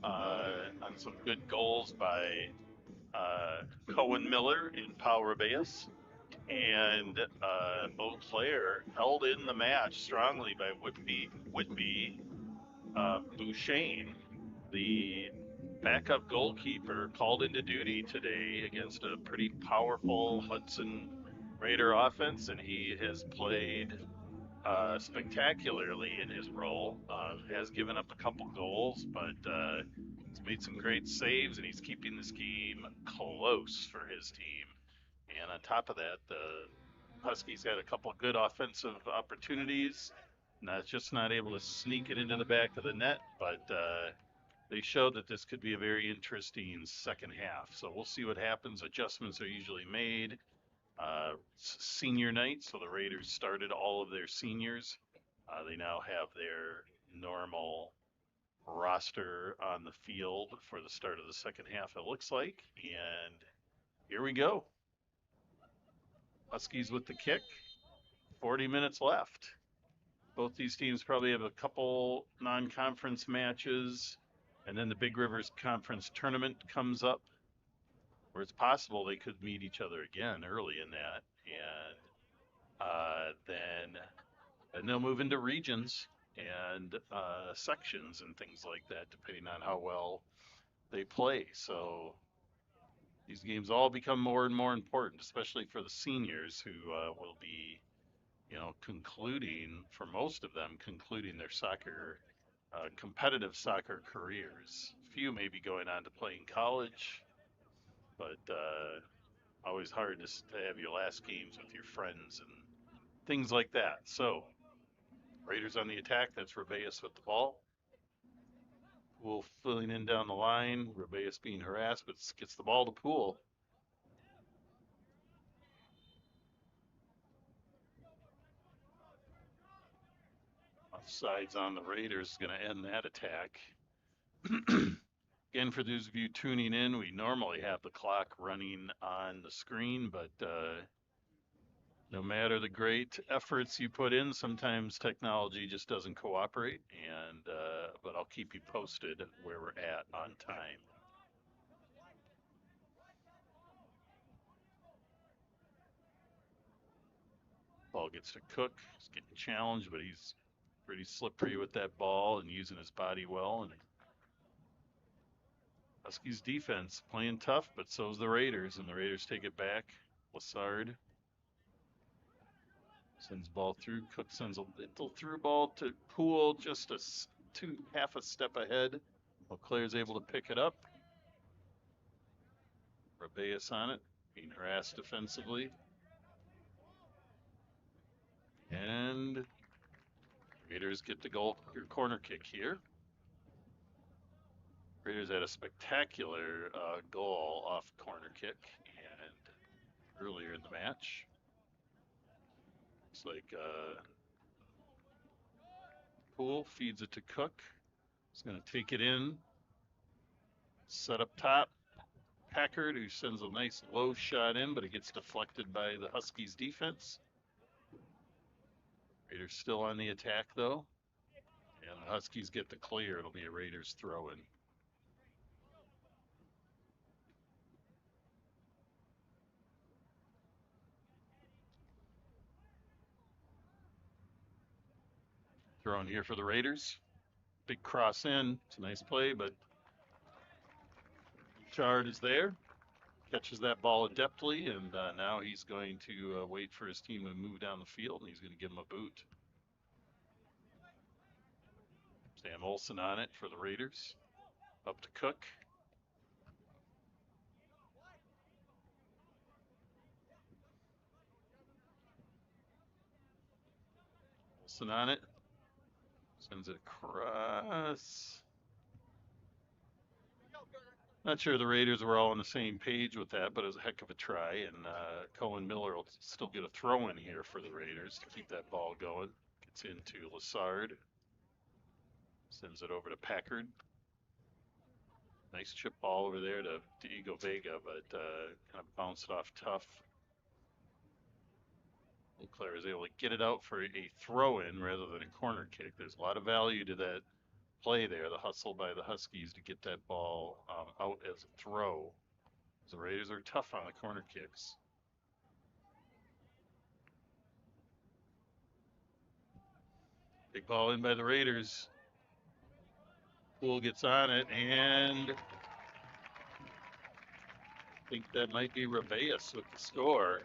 on some good goals by Cohen Miller in Power Base. And Eau Claire held in the match strongly by Whitby Bouchain, the backup goalkeeper, called into duty today against a pretty powerful Hudson Raider offense, and he has played spectacularly in his role. Has given up a couple goals, but he's made some great saves, and he's keeping this game close for his team. And on top of that, the Huskies had a couple good offensive opportunities. Not able to sneak it into the back of the net, but they showed that this could be a very interesting second half. So we'll see what happens. Adjustments are usually made. Senior night, so the Raiders started all of their seniors. They now have their normal roster on the field for the start of the second half, it looks like. And here we go. Huskies with the kick. 40 minutes left. Both these teams probably have a couple non-conference matches, and then the Big Rivers Conference tournament comes up, where it's possible they could meet each other again early in that. And then they'll move into regions and sections and things like that, depending on how well they play. So these games all become more and more important, especially for the seniors who will be, concluding, for most of them, concluding their competitive soccer careers. Few may be going on to play in college, but always hard to have your last games with your friends and things like that. So Raiders on the attack. That's Rubeus with the ball. Poole filling in down the line. Rubeus being harassed, but gets the ball to Poole. Offsides on the Raiders is going to end that attack. Again, for those of you tuning in, we normally have the clock running on the screen, but no matter the great efforts you put in, sometimes technology just doesn't cooperate. But I'll keep you posted where we're at on time. Ball gets to Cook. He's getting challenged, but he's pretty slippery with that ball and using his body well. And Huskies defense playing tough, but so's the Raiders, and the Raiders take it back. Lassard sends ball through. Cook sends a little through ball to Poole, just half a step ahead. Claire's able to pick it up. Rubeus on it, being harassed defensively. And Raiders get the corner kick here. Raiders had a spectacular goal off corner kick and earlier in the match. Looks like Poole feeds it to Cook. He's going to take it in. Set up top. Packard, who sends a nice low shot in, but it gets deflected by the Huskies defense. Raiders still on the attack, though. And the Huskies get the clear. It'll be a Raiders throw-in. Thrown here for the Raiders. Big cross in. It's a nice play, but Chard is there. Catches that ball adeptly, and now he's going to wait for his team to move down the field, and he's going to give him a boot. Sam Olsen on it for the Raiders. Up to Cook. Hudson on it. Sends it across. Not sure the Raiders were all on the same page with that, but it was a heck of a try. And Cohen Miller will still get a throw in here for the Raiders to keep that ball going. Gets into Lassard. Sends it over to Packard. Nice chip ball over there to Diego Vega, but kind of bounced off tough. Leclerc is able to get it out for a throw-in rather than a corner kick. There's a lot of value to that play there, the hustle by the Huskies to get that ball out as a throw. The Raiders are tough on the corner kicks. Big ball in by the Raiders. Poole gets on it, and I think that might be Rebeus with the score.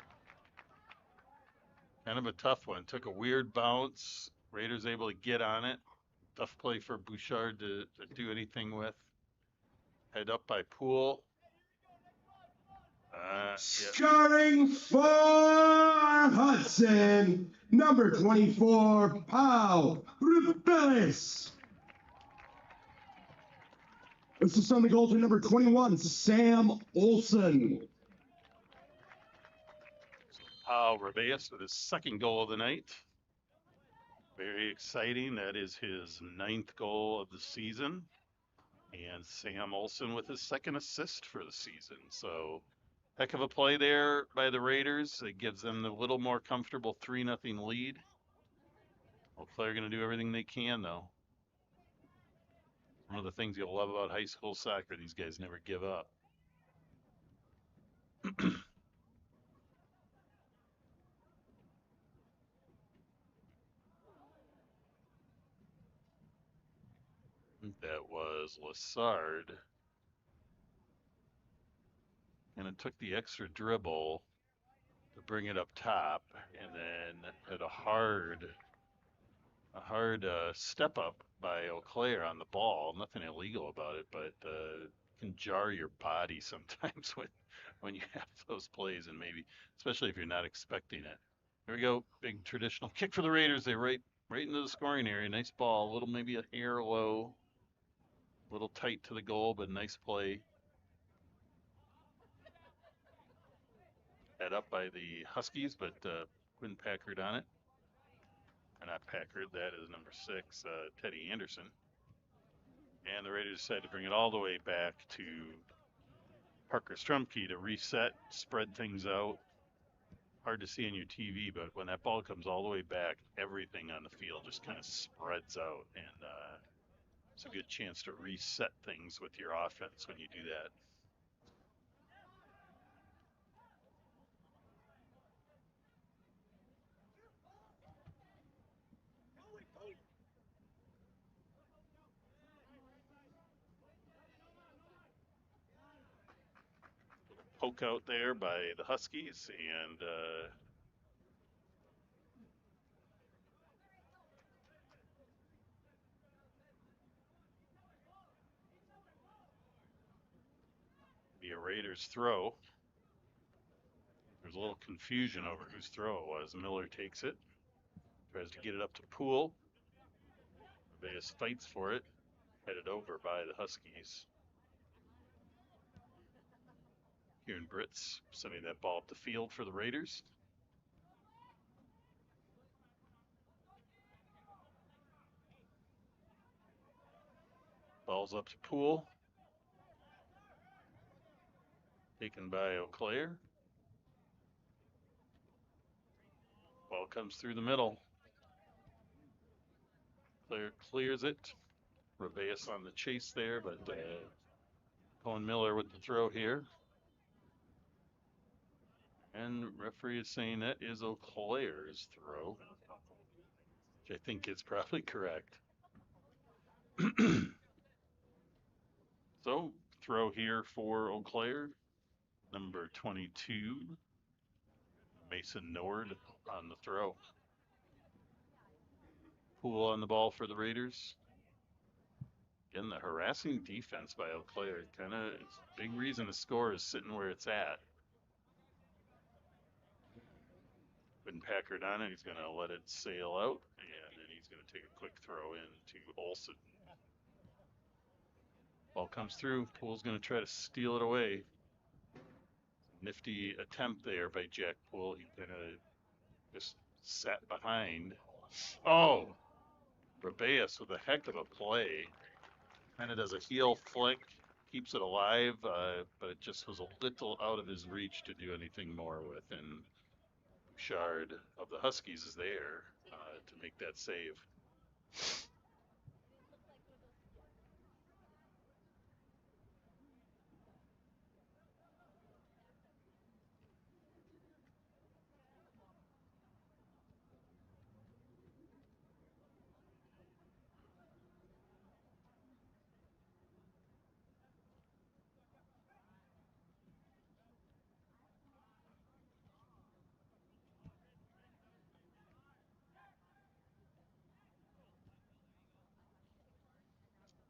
Kind of a tough one. Took a weird bounce. Raiders able to get on it. Tough play for Bouchard to do anything with. Head up by Poole. Scoring for Hudson, number 24, Pau Rubelis. This is on the goal to number 21, Sam Olson. Pau Rebeus with his second goal of the night. Very exciting. That is his 9th goal of the season. And Sam Olson with his second assist for the season. So heck of a play there by the Raiders. It gives them the little more comfortable 3-0 lead. Leclerc going to do everything they can, though. One of the things you'll love about high school soccer, these guys never give up. That was Lassard. And it took the extra dribble to bring it up top, and then had a hard step up by Eau Claire on the ball. Nothing illegal about it, but can jar your body sometimes when you have those plays, and maybe especially if you're not expecting it. Here we go, big traditional kick for the Raiders. They right into the scoring area. Nice ball, a little maybe a hair low, a little tight to the goal, but nice play. Head up by the Huskies, but Quinn Packard on it. Or not Packard, that is number 6, Teddy Anderson. And the Raiders decided to bring it all the way back to Parker Strumke to reset, spread things out. Hard to see on your TV, but when that ball comes all the way back, everything on the field just kind of spreads out. And it's a good chance to reset things with your offense when you do that. Poke out there by the Huskies, and be a Raiders throw. There's a little confusion over whose throw it was. Miller takes it, tries to get it up to Poole. Vegas fights for it, headed over by the Huskies. Kieran Britz sending that ball up the field for the Raiders. Ball's up to Poole. Taken by Eau Claire. Ball comes through the middle. Claire clears it. Rebeus on the chase there, but Cohen Miller with the throw here. And referee is saying that is Eau Claire's throw, which I think is probably correct. So, throw here for Eau Claire. Number 22, Mason Nord on the throw. Poole on the ball for the Raiders. Again, the harassing defense by Eau Claire, kind of big reason the score is sitting where it's at. Been Packard on it. He's going to let it sail out, and then he's going to take a quick throw in to Olson. Ball comes through. Poole's going to try to steal it away. Nifty attempt there by Jack Poole. He kind of just sat behind. Oh, Rabeus with a heck of a play. Kind of does a heel flick, keeps it alive, but it just was a little out of his reach to do anything more with. And Bouchard of the Huskies is there to make that save.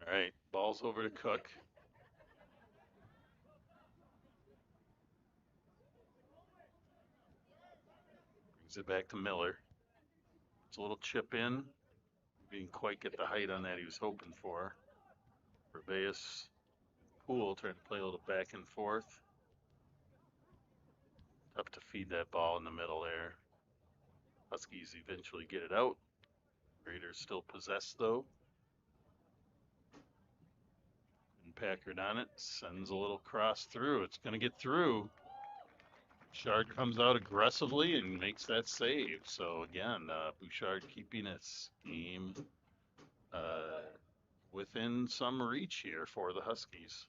All right, ball's over to Cook. Brings it back to Miller. It's a little chip in. Didn't quite get the height on that he was hoping for. Rabeus, Poole trying to play a little back and forth. Tough to feed that ball in the middle there. Huskies eventually get it out. Raiders still possessed though. And Packard on it, sends a little cross through. It's going to get through. Bouchard comes out aggressively and makes that save. So again, Bouchard keeping his game within some reach here for the Huskies.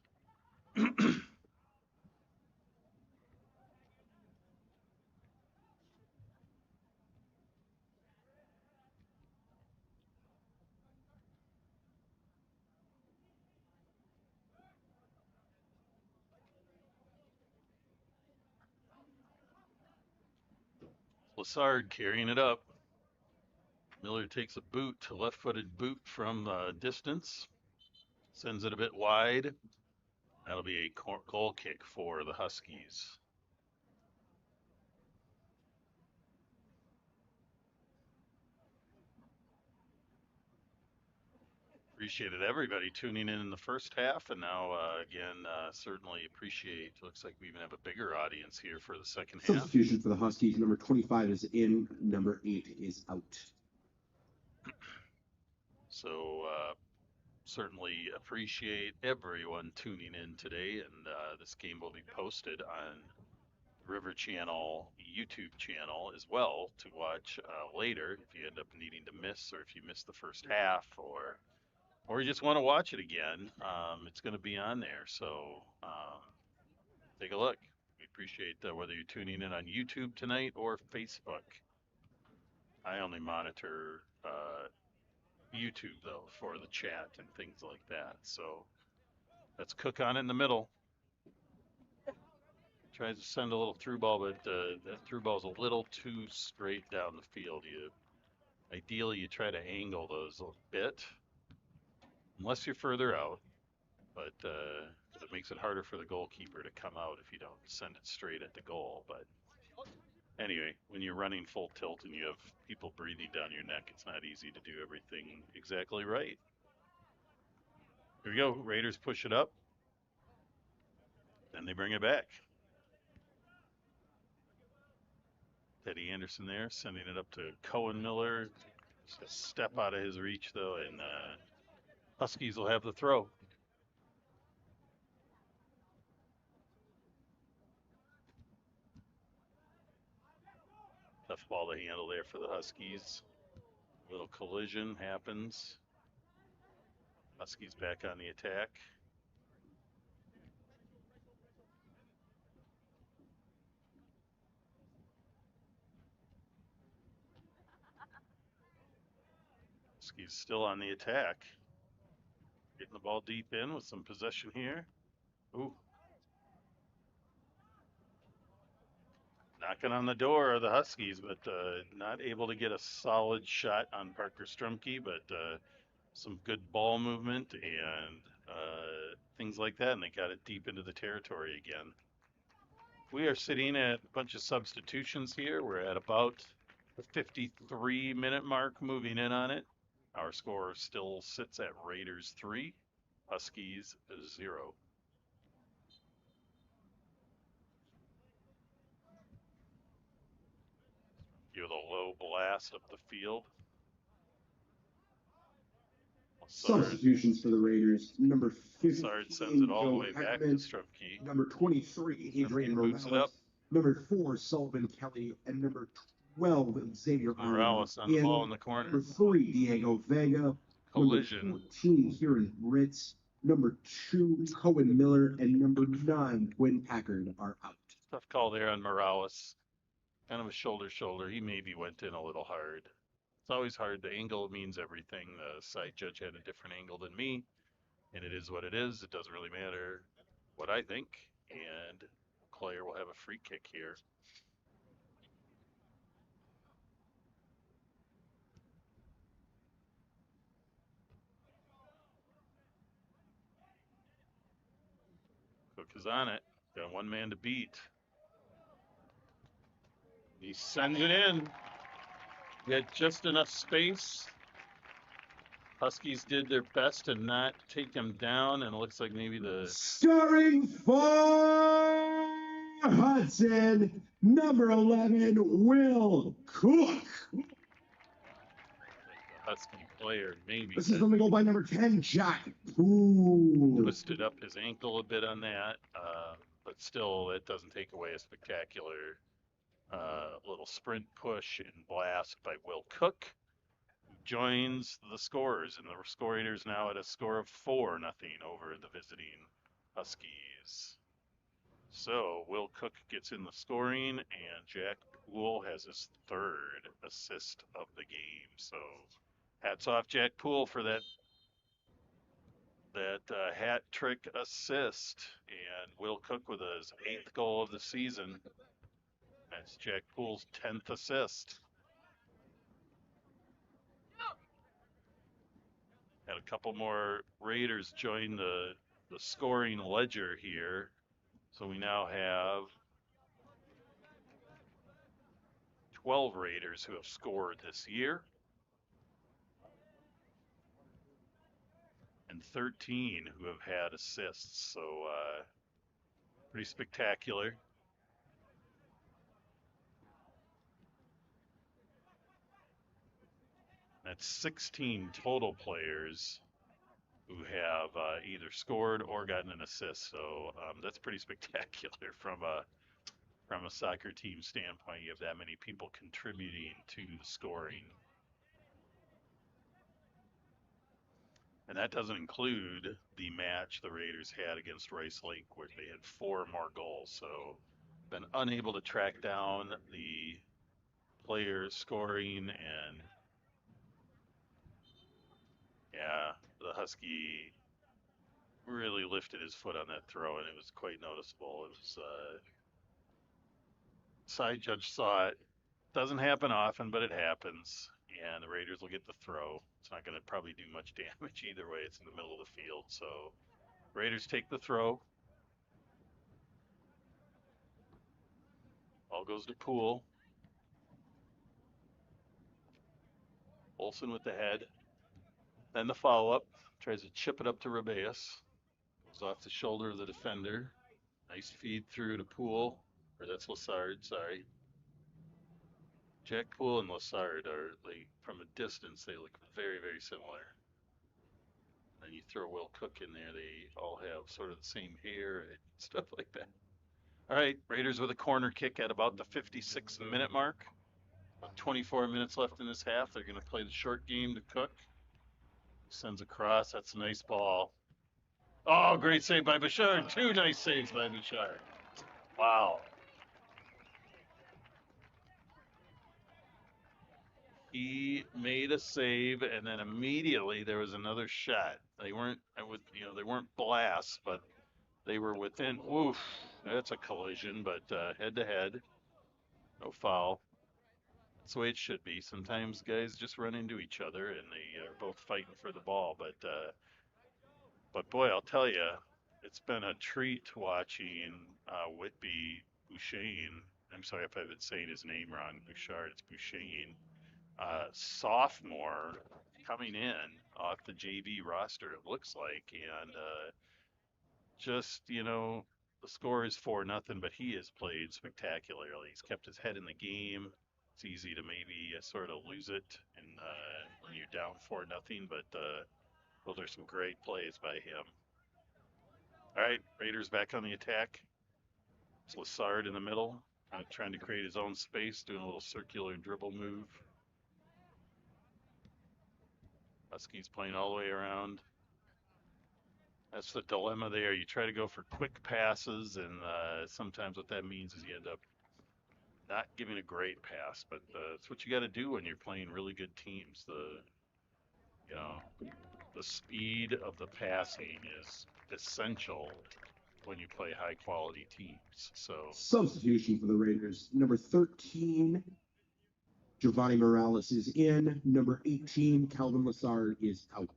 Lassard carrying it up. Miller takes a boot, a left-footed boot from distance, sends it a bit wide. That'll be a goal kick for the Huskies. Appreciated everybody tuning in the first half, and now again, certainly appreciate. Looks like we even have a bigger audience here for the second half. Substitution for the Huskies. Number 25 is in. Number 8 is out. So certainly appreciate everyone tuning in today, and this game will be posted on River Channel YouTube channel as well to watch later if you end up needing to miss, or if you missed the first half, or you just want to watch it again. It's going to be on there, so take a look. We appreciate whether you're tuning in on YouTube tonight or Facebook. I only monitor YouTube though for the chat and things like that. So let's Cook on it in the middle. Tries to send a little through ball, but that through ball is a little too straight down the field. Ideally you try to angle those a bit, unless you're further out. But it makes it harder for the goalkeeper to come out if you don't send it straight at the goal. But anyway, when you're running full tilt and you have people breathing down your neck, it's not easy to do everything exactly right. Here we go. Raiders push it up. Then they bring it back. Teddy Anderson there, sending it up to Cohen Miller. Just a step out of his reach, though, and Huskies will have the throw. Tough ball to handle there for the Huskies. A little collision happens. Huskies back on the attack. Huskies still on the attack. Getting the ball deep in with some possession here. Ooh. Knocking on the door of the Huskies, but not able to get a solid shot on Parker Strumke, but some good ball movement and things like that, and they got it deep into the territory again. We are sitting at a bunch of substitutions here. We're at about the 53-minute mark moving in on it. Our score still sits at Raiders 3, Huskies 0. Give it a low blast up the field. Substitutions for the Raiders. Number 15, Sard sends it all the Joe way back to Heckman. Strumke. Number 23, Adrian Boots it Morales. up. Number 4, Sullivan Kelly. And number 12, Xavier Morales on the ball in the corner. Number 3, Diego Vega. Collision. Number 14, Kieran Ritz. Number 2, Cohen Miller. And number 9, Quinn Packard are out. Tough call there on Morales. Kind of a shoulder. He maybe went in a little hard. It's always hard. The angle means everything. The side judge had a different angle than me, and it is what it is. It doesn't really matter what I think. And Claire will have a free kick here. Cook is on it. Got one man to beat. He sends it in. He had just enough space. Huskies did their best to not take him down, and it looks like maybe the Starring for Hudson, number 11, Will Cook. Husky player maybe This is going to go by number 10, Jack Poole. twisted up his ankle a bit on that, but still, it doesn't take away a spectacular little sprint push and blast by Will Cook, who joins the scorers, and the scorers now at a score of 4-0 over the visiting Huskies. So Will Cook gets in the scoring, and Jack Poole has his 3rd assist of the game. So hats off Jack Poole for that hat trick assist, and Will Cook with his 8th goal of the season. That's Jack Poole's 10th assist. Had a couple more Raiders join the scoring ledger here. So we now have 12 Raiders who have scored this year, and 13 who have had assists. So pretty spectacular. That's 16 total players who have either scored or gotten an assist. So that's pretty spectacular from a soccer team standpoint. You have that many people contributing to the scoring. And that doesn't include the match the Raiders had against Rice Lake, where they had 4 more goals. So been unable to track down the players scoring, and yeah, the Husky really lifted his foot on that throw, and it was quite noticeable. It was side judge saw it. Doesn't happen often, but it happens, and the Raiders will get the throw. It's not going to probably do much damage either way. It's in the middle of the field, so Raiders take the throw. All goes to Poole. Olsen with the head. Then the follow-up. Tries to chip it up to Rabeus. Goes off the shoulder of the defender. Nice feed through to Poole. Or that's Lassard, sorry. Jack Poole and Lassard are, like, from a distance, they look very, very similar. Then you throw Will Cook in there, they all have sort of the same hair and stuff like that. All right, Raiders with a corner kick at about the 56-minute mark. About 24 minutes left in this half. They're going to play the short game to Cook. Sends across. That's a nice ball. Oh, great save by Bouchard. 2 nice saves by Bouchard. Wow. He made a save, and then immediately there was another shot. They weren't, they weren't blasts, but they were within. Oof, that's a collision, but head to head, no foul. That's the way it should be. Sometimes guys just run into each other, and they are both fighting for the ball. But boy, I'll tell you, it's been a treat watching Whitby Bouchane I'm sorry if I've been saying his name wrong. Bouchard, it's Bouchane. Sophomore coming in off the JV roster, it looks like, and just the score is 4-0, but he has played spectacularly. He's kept his head in the game. It's easy to maybe sort of lose it and when you're down 4-0, but those are some great plays by him. All right, Raiders back on the attack. It's Lassard in the middle, trying to create his own space, doing a little circular dribble move. Huskies playing all the way around. That's the dilemma there. You try to go for quick passes, and sometimes what that means is you end up not giving a great pass. But it's what you got to do when you're playing really good teams. The speed of the passing is essential when you play high quality teams. So Substitution for the Raiders. Number 13, Giovanni Morales is in. Number 18, Calvin Lassard is out.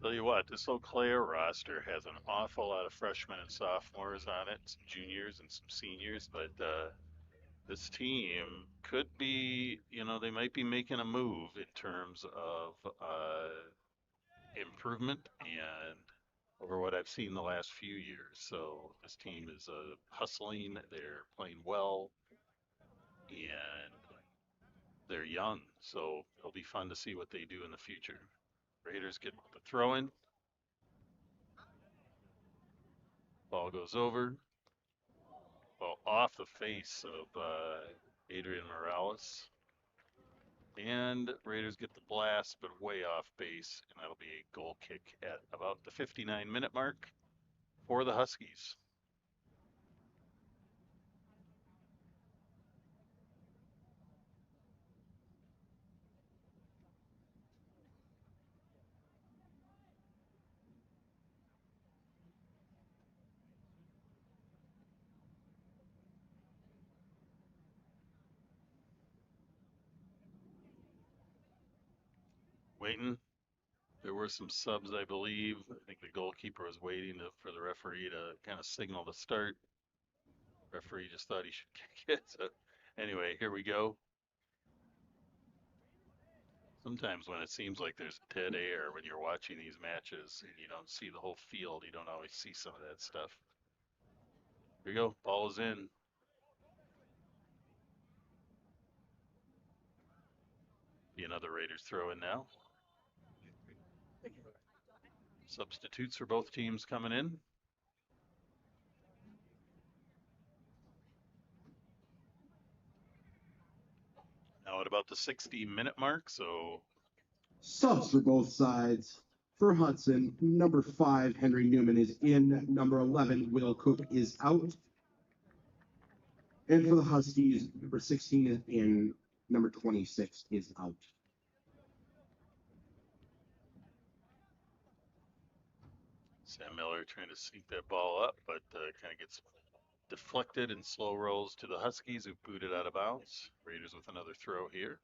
tell you what, this Eau Claire roster has an awful lot of freshmen and sophomores on it, some juniors and some seniors, but this team could be, they might be making a move in terms of improvement and over what I've seen the last few years. So this team is hustling, they're playing well, and they're young. So it'll be fun to see what they do in the future. Raiders get the throw in. Ball goes over. Ball off the face of Adrian Morales. And Raiders get the blast, but way off base, and that'll be a goal kick at about the 59-minute mark for the Huskies. Waiting. There were some subs, I believe. I think the goalkeeper was waiting for the referee to kind of signal the start. Referee just thought he should kick it. So anyway, here we go. Sometimes when it seems like there's dead air when you're watching these matches and you don't see the whole field, you don't always see some of that stuff. Here we go. Ball is in. Be another Raiders throw in now. Substitutes for both teams coming in. Now at about the 60-minute mark, so Subs for both sides. For Hudson, number 5, Henry Newman is in. Number 11, Will Cook is out. And for the Huskies, number 16 is in. Number 26 is out. Sam Miller trying to sneak that ball up, but kind of gets deflected and slow rolls to the Huskies, who boot it out of bounds. Raiders with another throw here.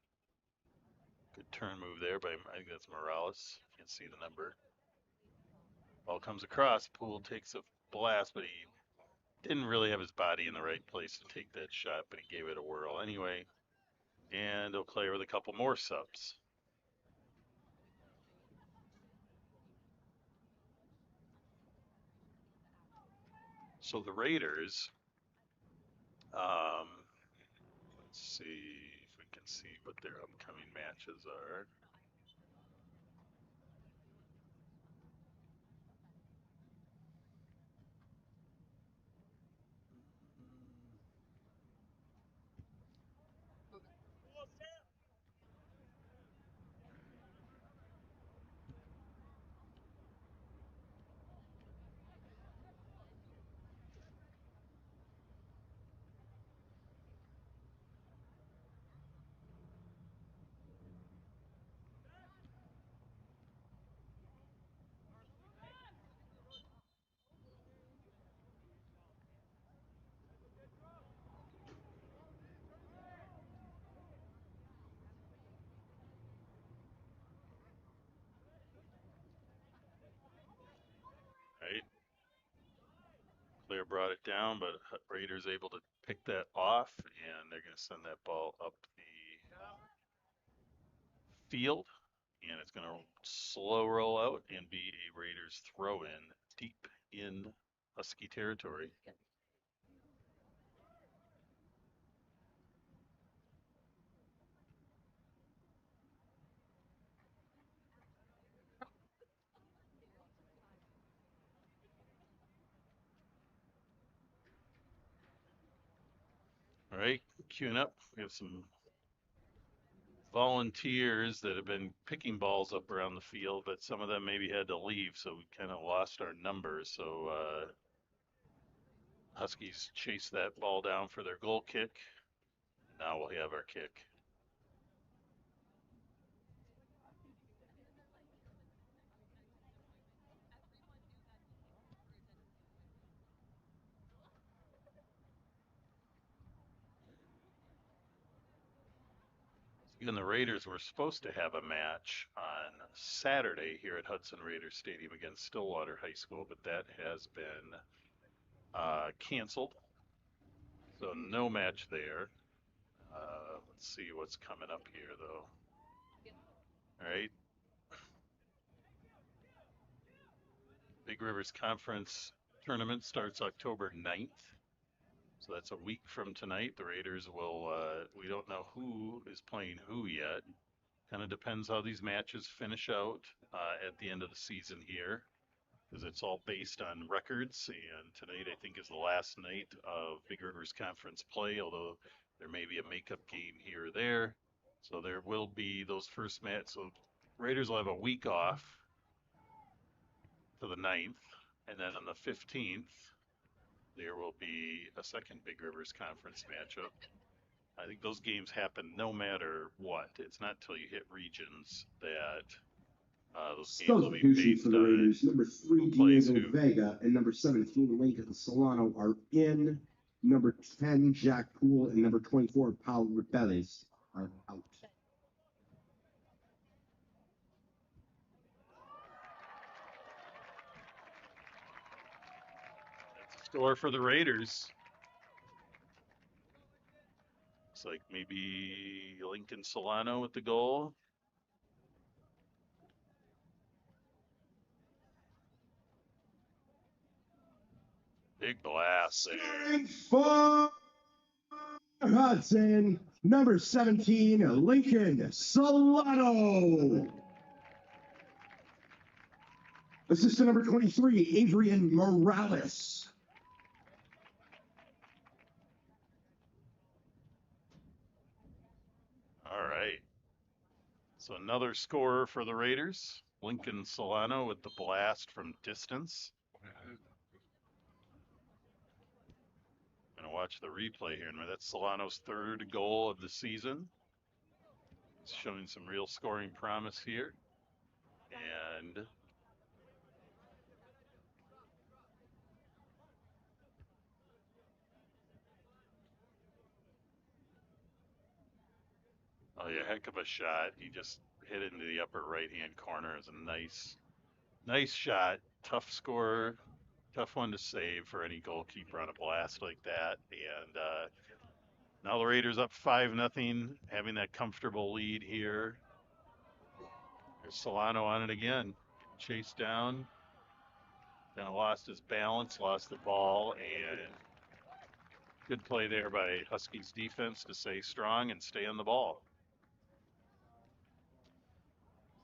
Good turn move there by, I think that's Morales. Can't see the number. Ball comes across. Poole takes a blast, but he didn't really have his body in the right place to take that shot, but he gave it a whirl anyway. And Eau Claire with a couple more subs. So the Raiders, let's see if we can see what their upcoming matches are. brought it down, but Raiders able to pick that off, and they're going to send that ball up the field, and it's going to slow roll out and be a Raiders throw in deep in Husky territory. All right, queuing up. We have some volunteers that have been picking balls up around the field, but some of them maybe had to leave, so we kind of lost our numbers. So Huskies chase that ball down for their goal kick. Now we'll have our kick. And the Raiders were supposed to have a match on Saturday here at Hudson Raiders Stadium against Stillwater High School, but that has been canceled. So no match there. Let's see what's coming up here, though. All right. Big Rivers Conference tournament starts October 9th. So that's a week from tonight. The Raiders will, we don't know who is playing who yet. Kind of depends how these matches finish out at the end of the season here, because it's all based on records. And tonight, I think, is the last night of Big Rivers Conference play, although there may be a makeup game here or there. So there will be those first matches. So Raiders will have a week off to the 9th, and then on the 15th, there will be a second Big Rivers Conference matchup. I think those games happen no matter what. It's not until you hit regions that those games will be Substitution based for the Raiders. on Number 3, who plays Diego who. Vega, and number 17, Lincoln Solano are in. Number 10, Jack Poole, and number 24, Paul Rebeles are out. That's a score for the Raiders. Looks like maybe Lincoln Solano with the goal. Big blast there. And for Hudson, number 17, Lincoln Solano. Assistant number 23, Adrian Morales. All right. So another scorer for the Raiders. Lincoln Solano with the blast from distance. Gonna watch the replay here. That's Solano's third goal of the season. He's showing some real scoring promise here. And oh yeah, heck of a shot. He just hit it into the upper right-hand corner. It's a nice shot. Tough scorer, tough one to save for any goalkeeper on a blast like that. And now the Raiders up 5-0, having that comfortable lead here. There's Solano on it again. Chased down. Kind of lost his balance, lost the ball, and good play there by Huskies defense to stay strong and stay on the ball.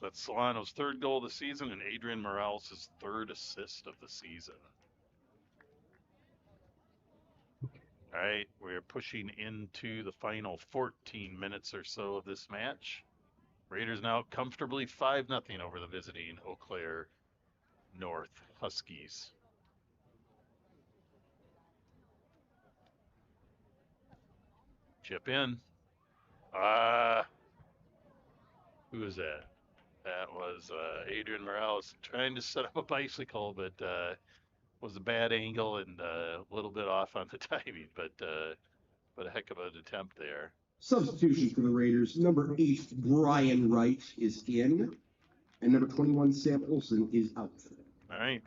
That's Solano's third goal of the season and Adrian Morales' third assist of the season. All right, we're pushing into the final 14 minutes or so of this match. Raiders now comfortably 5-0 over the visiting Eau Claire North Huskies. Chip in. Who was that? That was Adrian Morales trying to set up a bicycle, but was a bad angle and a little bit off on the timing, but a heck of an attempt there. Substitution for the Raiders. Number 8, Brian Wright is in, and number 21, Sam Olson is out. All right.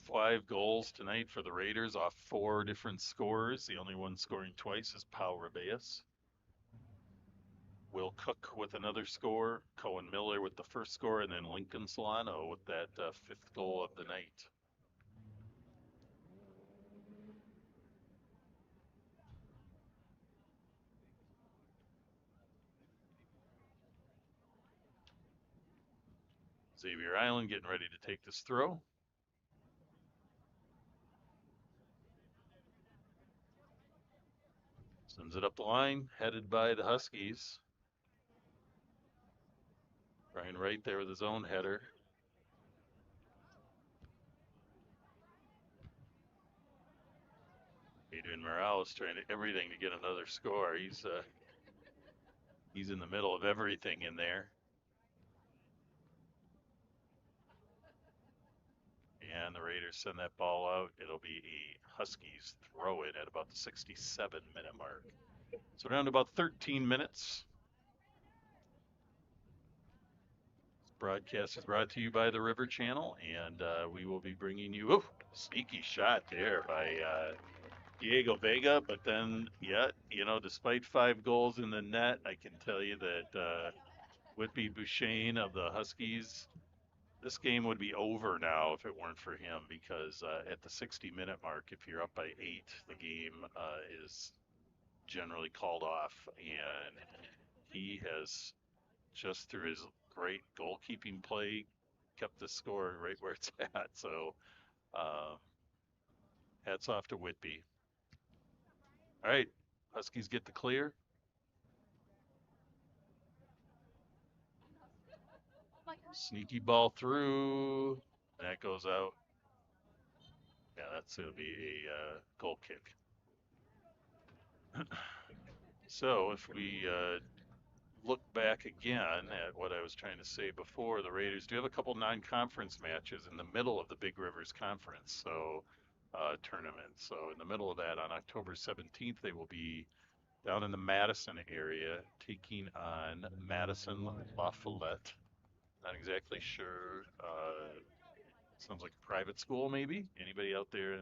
5 goals tonight for the Raiders off 4 different scorers. The only one scoring twice is Pau Ribeas. Will Cook with another score, Cohen Miller with the first score, and then Lincoln Solano with that 5th goal of the night. Xavier Island getting ready to take this throw. Sends it up the line, headed by the Huskies. Brian Wright there with his own header. Adrian Morales trying everything to get another score. He's in the middle of everything in there. And the Raiders send that ball out. It'll be a Huskies throw in at about the 67-minute mark. So down to about 13 minutes. This broadcast is brought to you by the River Channel, and we will be bringing you, sneaky shot there by Diego Vega. But then, despite 5 goals in the net, I can tell you that Whitby Bouchane of the Huskies, this game would be over now if it weren't for him, because at the 60-minute mark, if you're up by 8, the game is generally called off, and he has, just through his great goalkeeping play, kept the score right where it's at. So hats off to Whitby. All right, Huskies get the clear. Sneaky ball through. That goes out. Yeah, it'll be a goal kick. So if we look back again at what I was trying to say before, the Raiders do have a couple non-conference matches in the middle of the Big Rivers Conference tournament. So in the middle of that, on October 17th, they will be down in the Madison area taking on Madison La Follette. Not exactly sure. Sounds like a private school, maybe. Anybody out there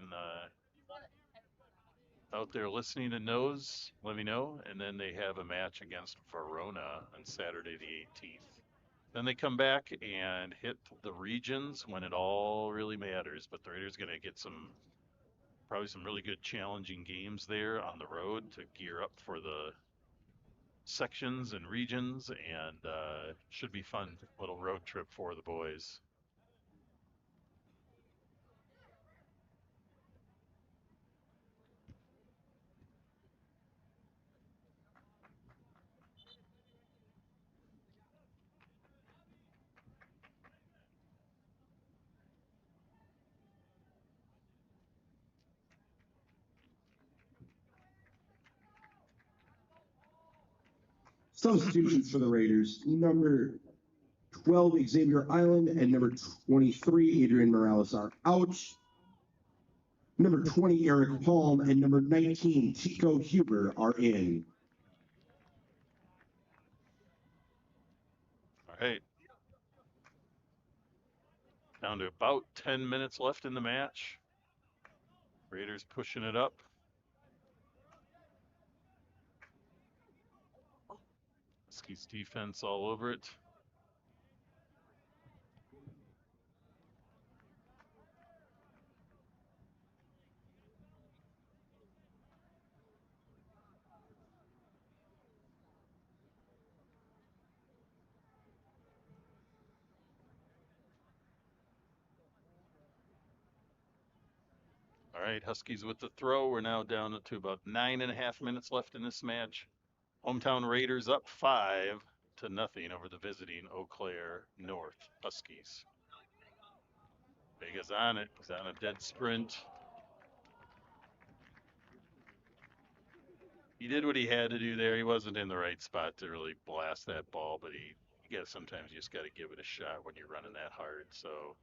listening and knows, let me know. And then they have a match against Verona on Saturday the 18th. Then they come back and hit the regions when it all really matters. But the Raiders going to get probably some really good challenging games there on the road to gear up for the sections and regions, and should be fun little road trip for the boys. Substitutions for the Raiders: number 12, Xavier Island, and number 23, Adrian Morales, are out. Number 20, Eric Palm, and number 19, Tico Huber, are in. All right. Down to about 10 minutes left in the match. Raiders pushing it up. Huskies defense all over it. All right, Huskies with the throw. We're now down to about 9.5 minutes left in this match. Hometown Raiders up 5-0 over the visiting Eau Claire North Huskies. Vega's on it. He's on a dead sprint. He did what he had to do there. He wasn't in the right spot to really blast that ball, but sometimes you just got to give it a shot when you're running that hard. So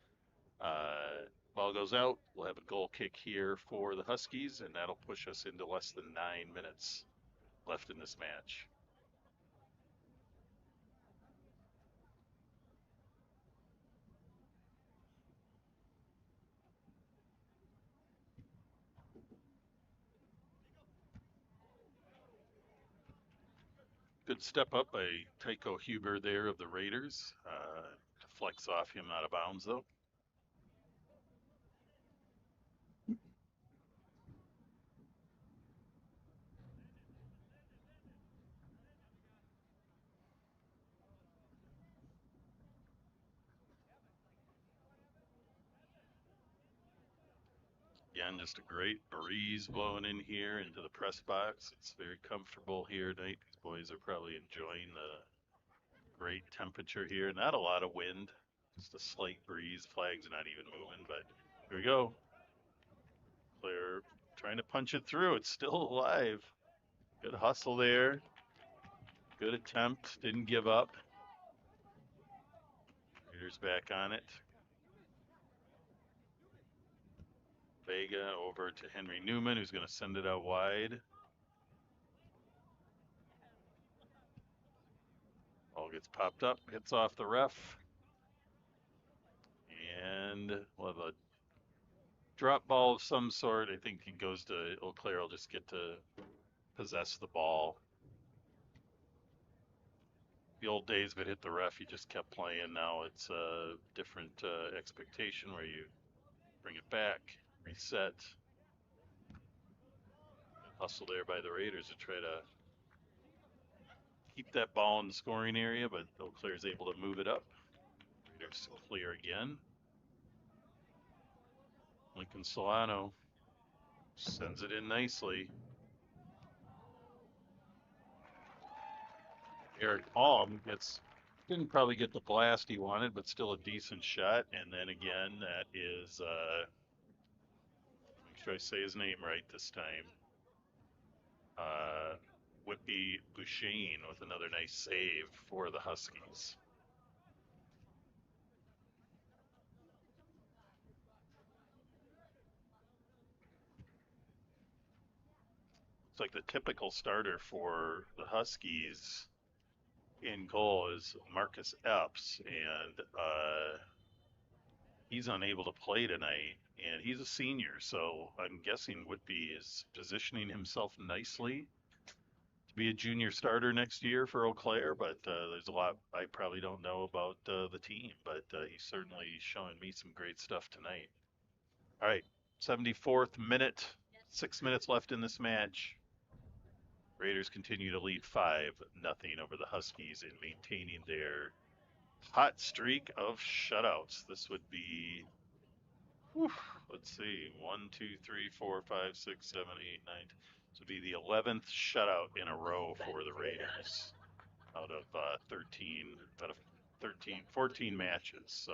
ball goes out. We'll have a goal kick here for the Huskies, and that'll push us into less than 9 minutes left in this match. Good step up by Tycho Huber there of the Raiders. Deflects off him out of bounds, though. Again, just a great breeze blowing in here into the press box. It's very comfortable here tonight. These boys are probably enjoying the great temperature here. Not a lot of wind, just a slight breeze. Flag's not even moving, but here we go. Claire trying to punch it through. It's still alive. Good hustle there. Good attempt. Didn't give up. Raiders back on it. Vega over to Henry Newman, who's going to send it out wide. Ball gets popped up, hits off the ref. And we'll have a drop ball of some sort. I think he goes to Eau Claire, will just get to possess the ball. The old days of it hit the ref, you just kept playing. Now it's a different expectation where you bring it back, reset. Hustle there by the Raiders to try to keep that ball in the scoring area, but Eau Claire is able to move it up. Raiders clear again. Lincoln Solano sends it in nicely. Eric Palm didn't probably get the blast he wanted, but still a decent shot. And then again, that is, make sure I say his name right this time. Whitby Bouchane with another nice save for the Huskies. It's like the typical starter for the Huskies in goal is Marcus Epps, and he's unable to play tonight, and he's a senior, so I'm guessing Whitby is positioning himself nicely to be a junior starter next year for Eau Claire, but there's a lot I probably don't know about the team, but he's certainly showing me some great stuff tonight. All right, 74th minute, 6 minutes left in this match. Raiders continue to lead 5-0 over the Huskies in maintaining their hot streak of shutouts. This would be, let's see, 1, 2, 3, 4, 5, 6, 7, 8, 9. This would be the 11th shutout in a row for the Raiders out of 14 matches. So,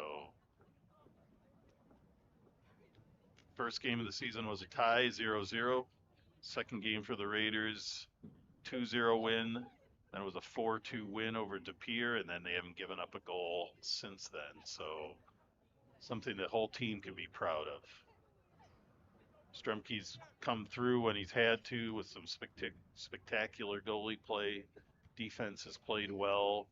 first game of the season was a tie, 0-0. Second game for the Raiders, 2-0 win. Then it was a 4-2 win over De Pere, and then they haven't given up a goal since then. So something the whole team can be proud of. Stremke's come through when he's had to with some spectacular goalie play. Defense has played well,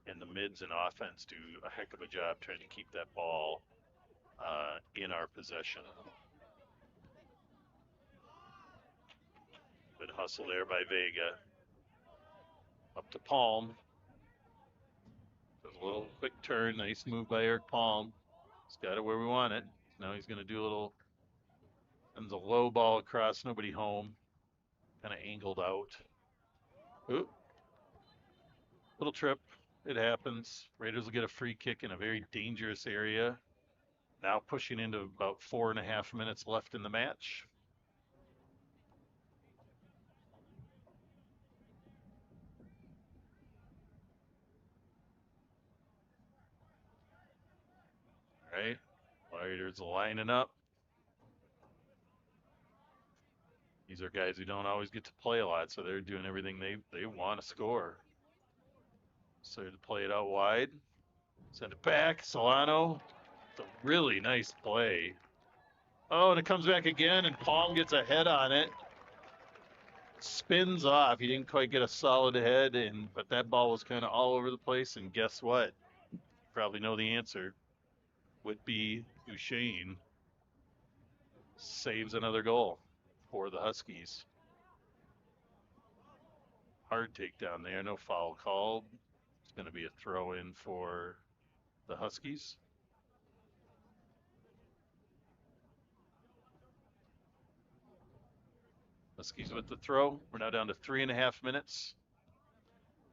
and the mids and offense do a heck of a job trying to keep that ball in our possession. Good hustle there by Vega. Up to Palm. Does a little quick turn. Nice move by Eric Palm. He's got it where we want it. Now he's going to do a little, and a low ball across, nobody home. Kind of angled out. Oop. Little trip. It happens. Raiders will get a free kick in a very dangerous area. Now pushing into about 4.5 minutes left in the match. All right. Raiders lining up. These are guys who don't always get to play a lot, so they're doing everything they want to score. So to play it out wide. Send it back. Solano. It's a really nice play. Oh, and it comes back again, and Palm gets a head on it. Spins off. He didn't quite get a solid head, but that ball was kind of all over the place. And guess what? You probably know the answer. Whitby Bouchane saves another goal for the Huskies. hard takedown there. No foul called. It's going to be a throw in for the Huskies. Huskies with the throw. We're now down to 3.5 minutes.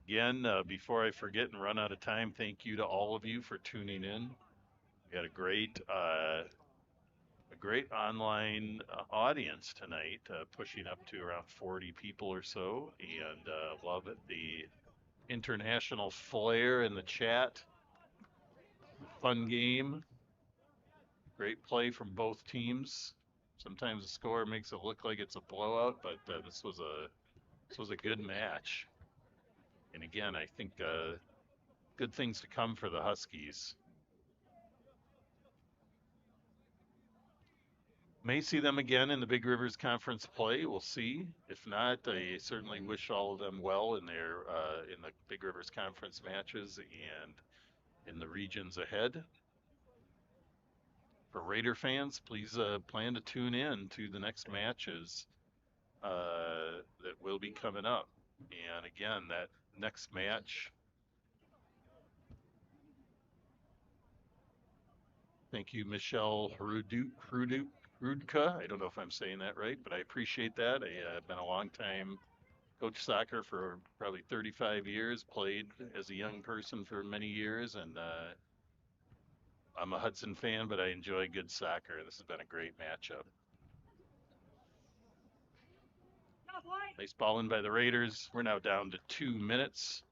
Again, before I forget and run out of time, thank you to all of you for tuning in. We had a great online audience tonight, pushing up to around 40 people or so, and love it. The international flair in the chat. Fun game. Great play from both teams. Sometimes the score makes it look like it's a blowout, but this was a good match. And again, I think good things to come for the Huskies. May see them again in the Big Rivers Conference play. We'll see. If not, I certainly wish all of them well in their in the Big Rivers Conference matches and in the regions ahead. For Raider fans, please plan to tune in to the next matches that will be coming up. And again, that next match. Thank you, Michelle Hrudka. I don't know if I'm saying that right, but I appreciate that. I've been a long time coach soccer for probably 35 years, played as a young person for many years, and I'm a Hudson fan, but I enjoy good soccer. This has been a great matchup. Nice ball in by the Raiders. We're now down to 2 minutes.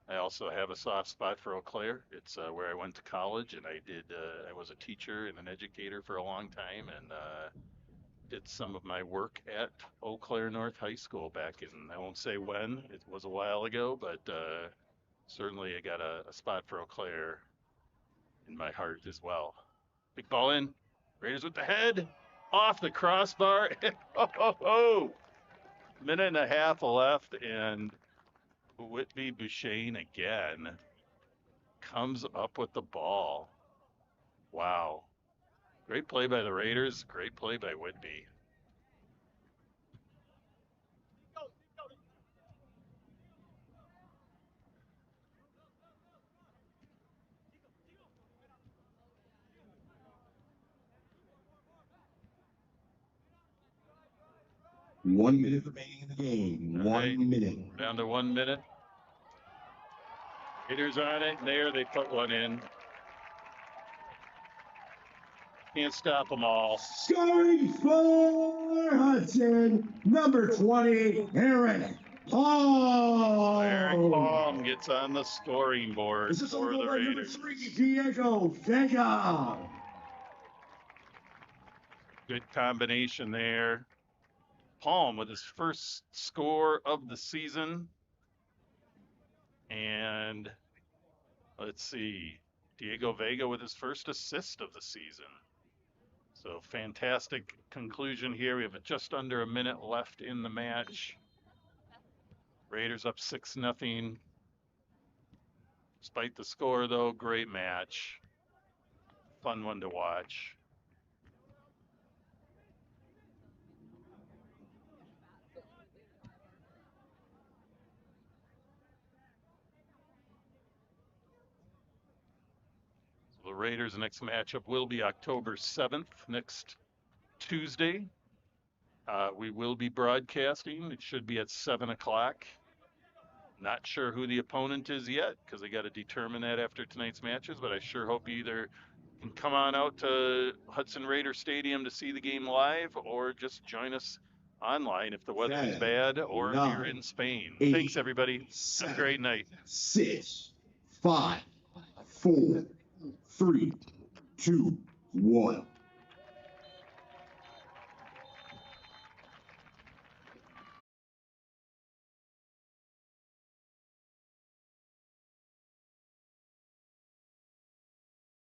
I also have a soft spot for Eau Claire. It's where I went to college, and I was a teacher and an educator for a long time, and did some of my work at Eau Claire North High School back in, I won't say when, it was a while ago, but certainly I got a spot for Eau Claire in my heart as well. Big ball in. Raiders with the head. Off the crossbar. Minute and a half left, and Whitby Bouchane again comes up with the ball. Wow. Great play by the Raiders. Great play by Whitby. One minute remaining in the game. All right. 1 minute. Down to 1 minute. Raiders on it. There, they put one in. Can't stop them all. Scoring for Hudson, number 20, Eric Palm. Eric Palm gets on the scoring board This is for the number Raiders. 3, Diego Vega. Good combination there. Palm with his first score of the season. And let's see, Diego Vega with his first assist of the season. So fantastic conclusion here. We have just under a minute left in the match. Raiders up 6-0. Despite the score, though, great match. Fun one to watch. The Raiders' next matchup will be October 7th, next Tuesday. We will be broadcasting. It should be at 7 o'clock. Not sure who the opponent is yet, because they got to determine that after tonight's matches, but I sure hope you either can come on out to Hudson Raider Stadium to see the game live, or just join us online if the weather is bad, or if you're in Spain. Thanks, everybody. Have a great night. 6, 5, 4, 3, 2, 1.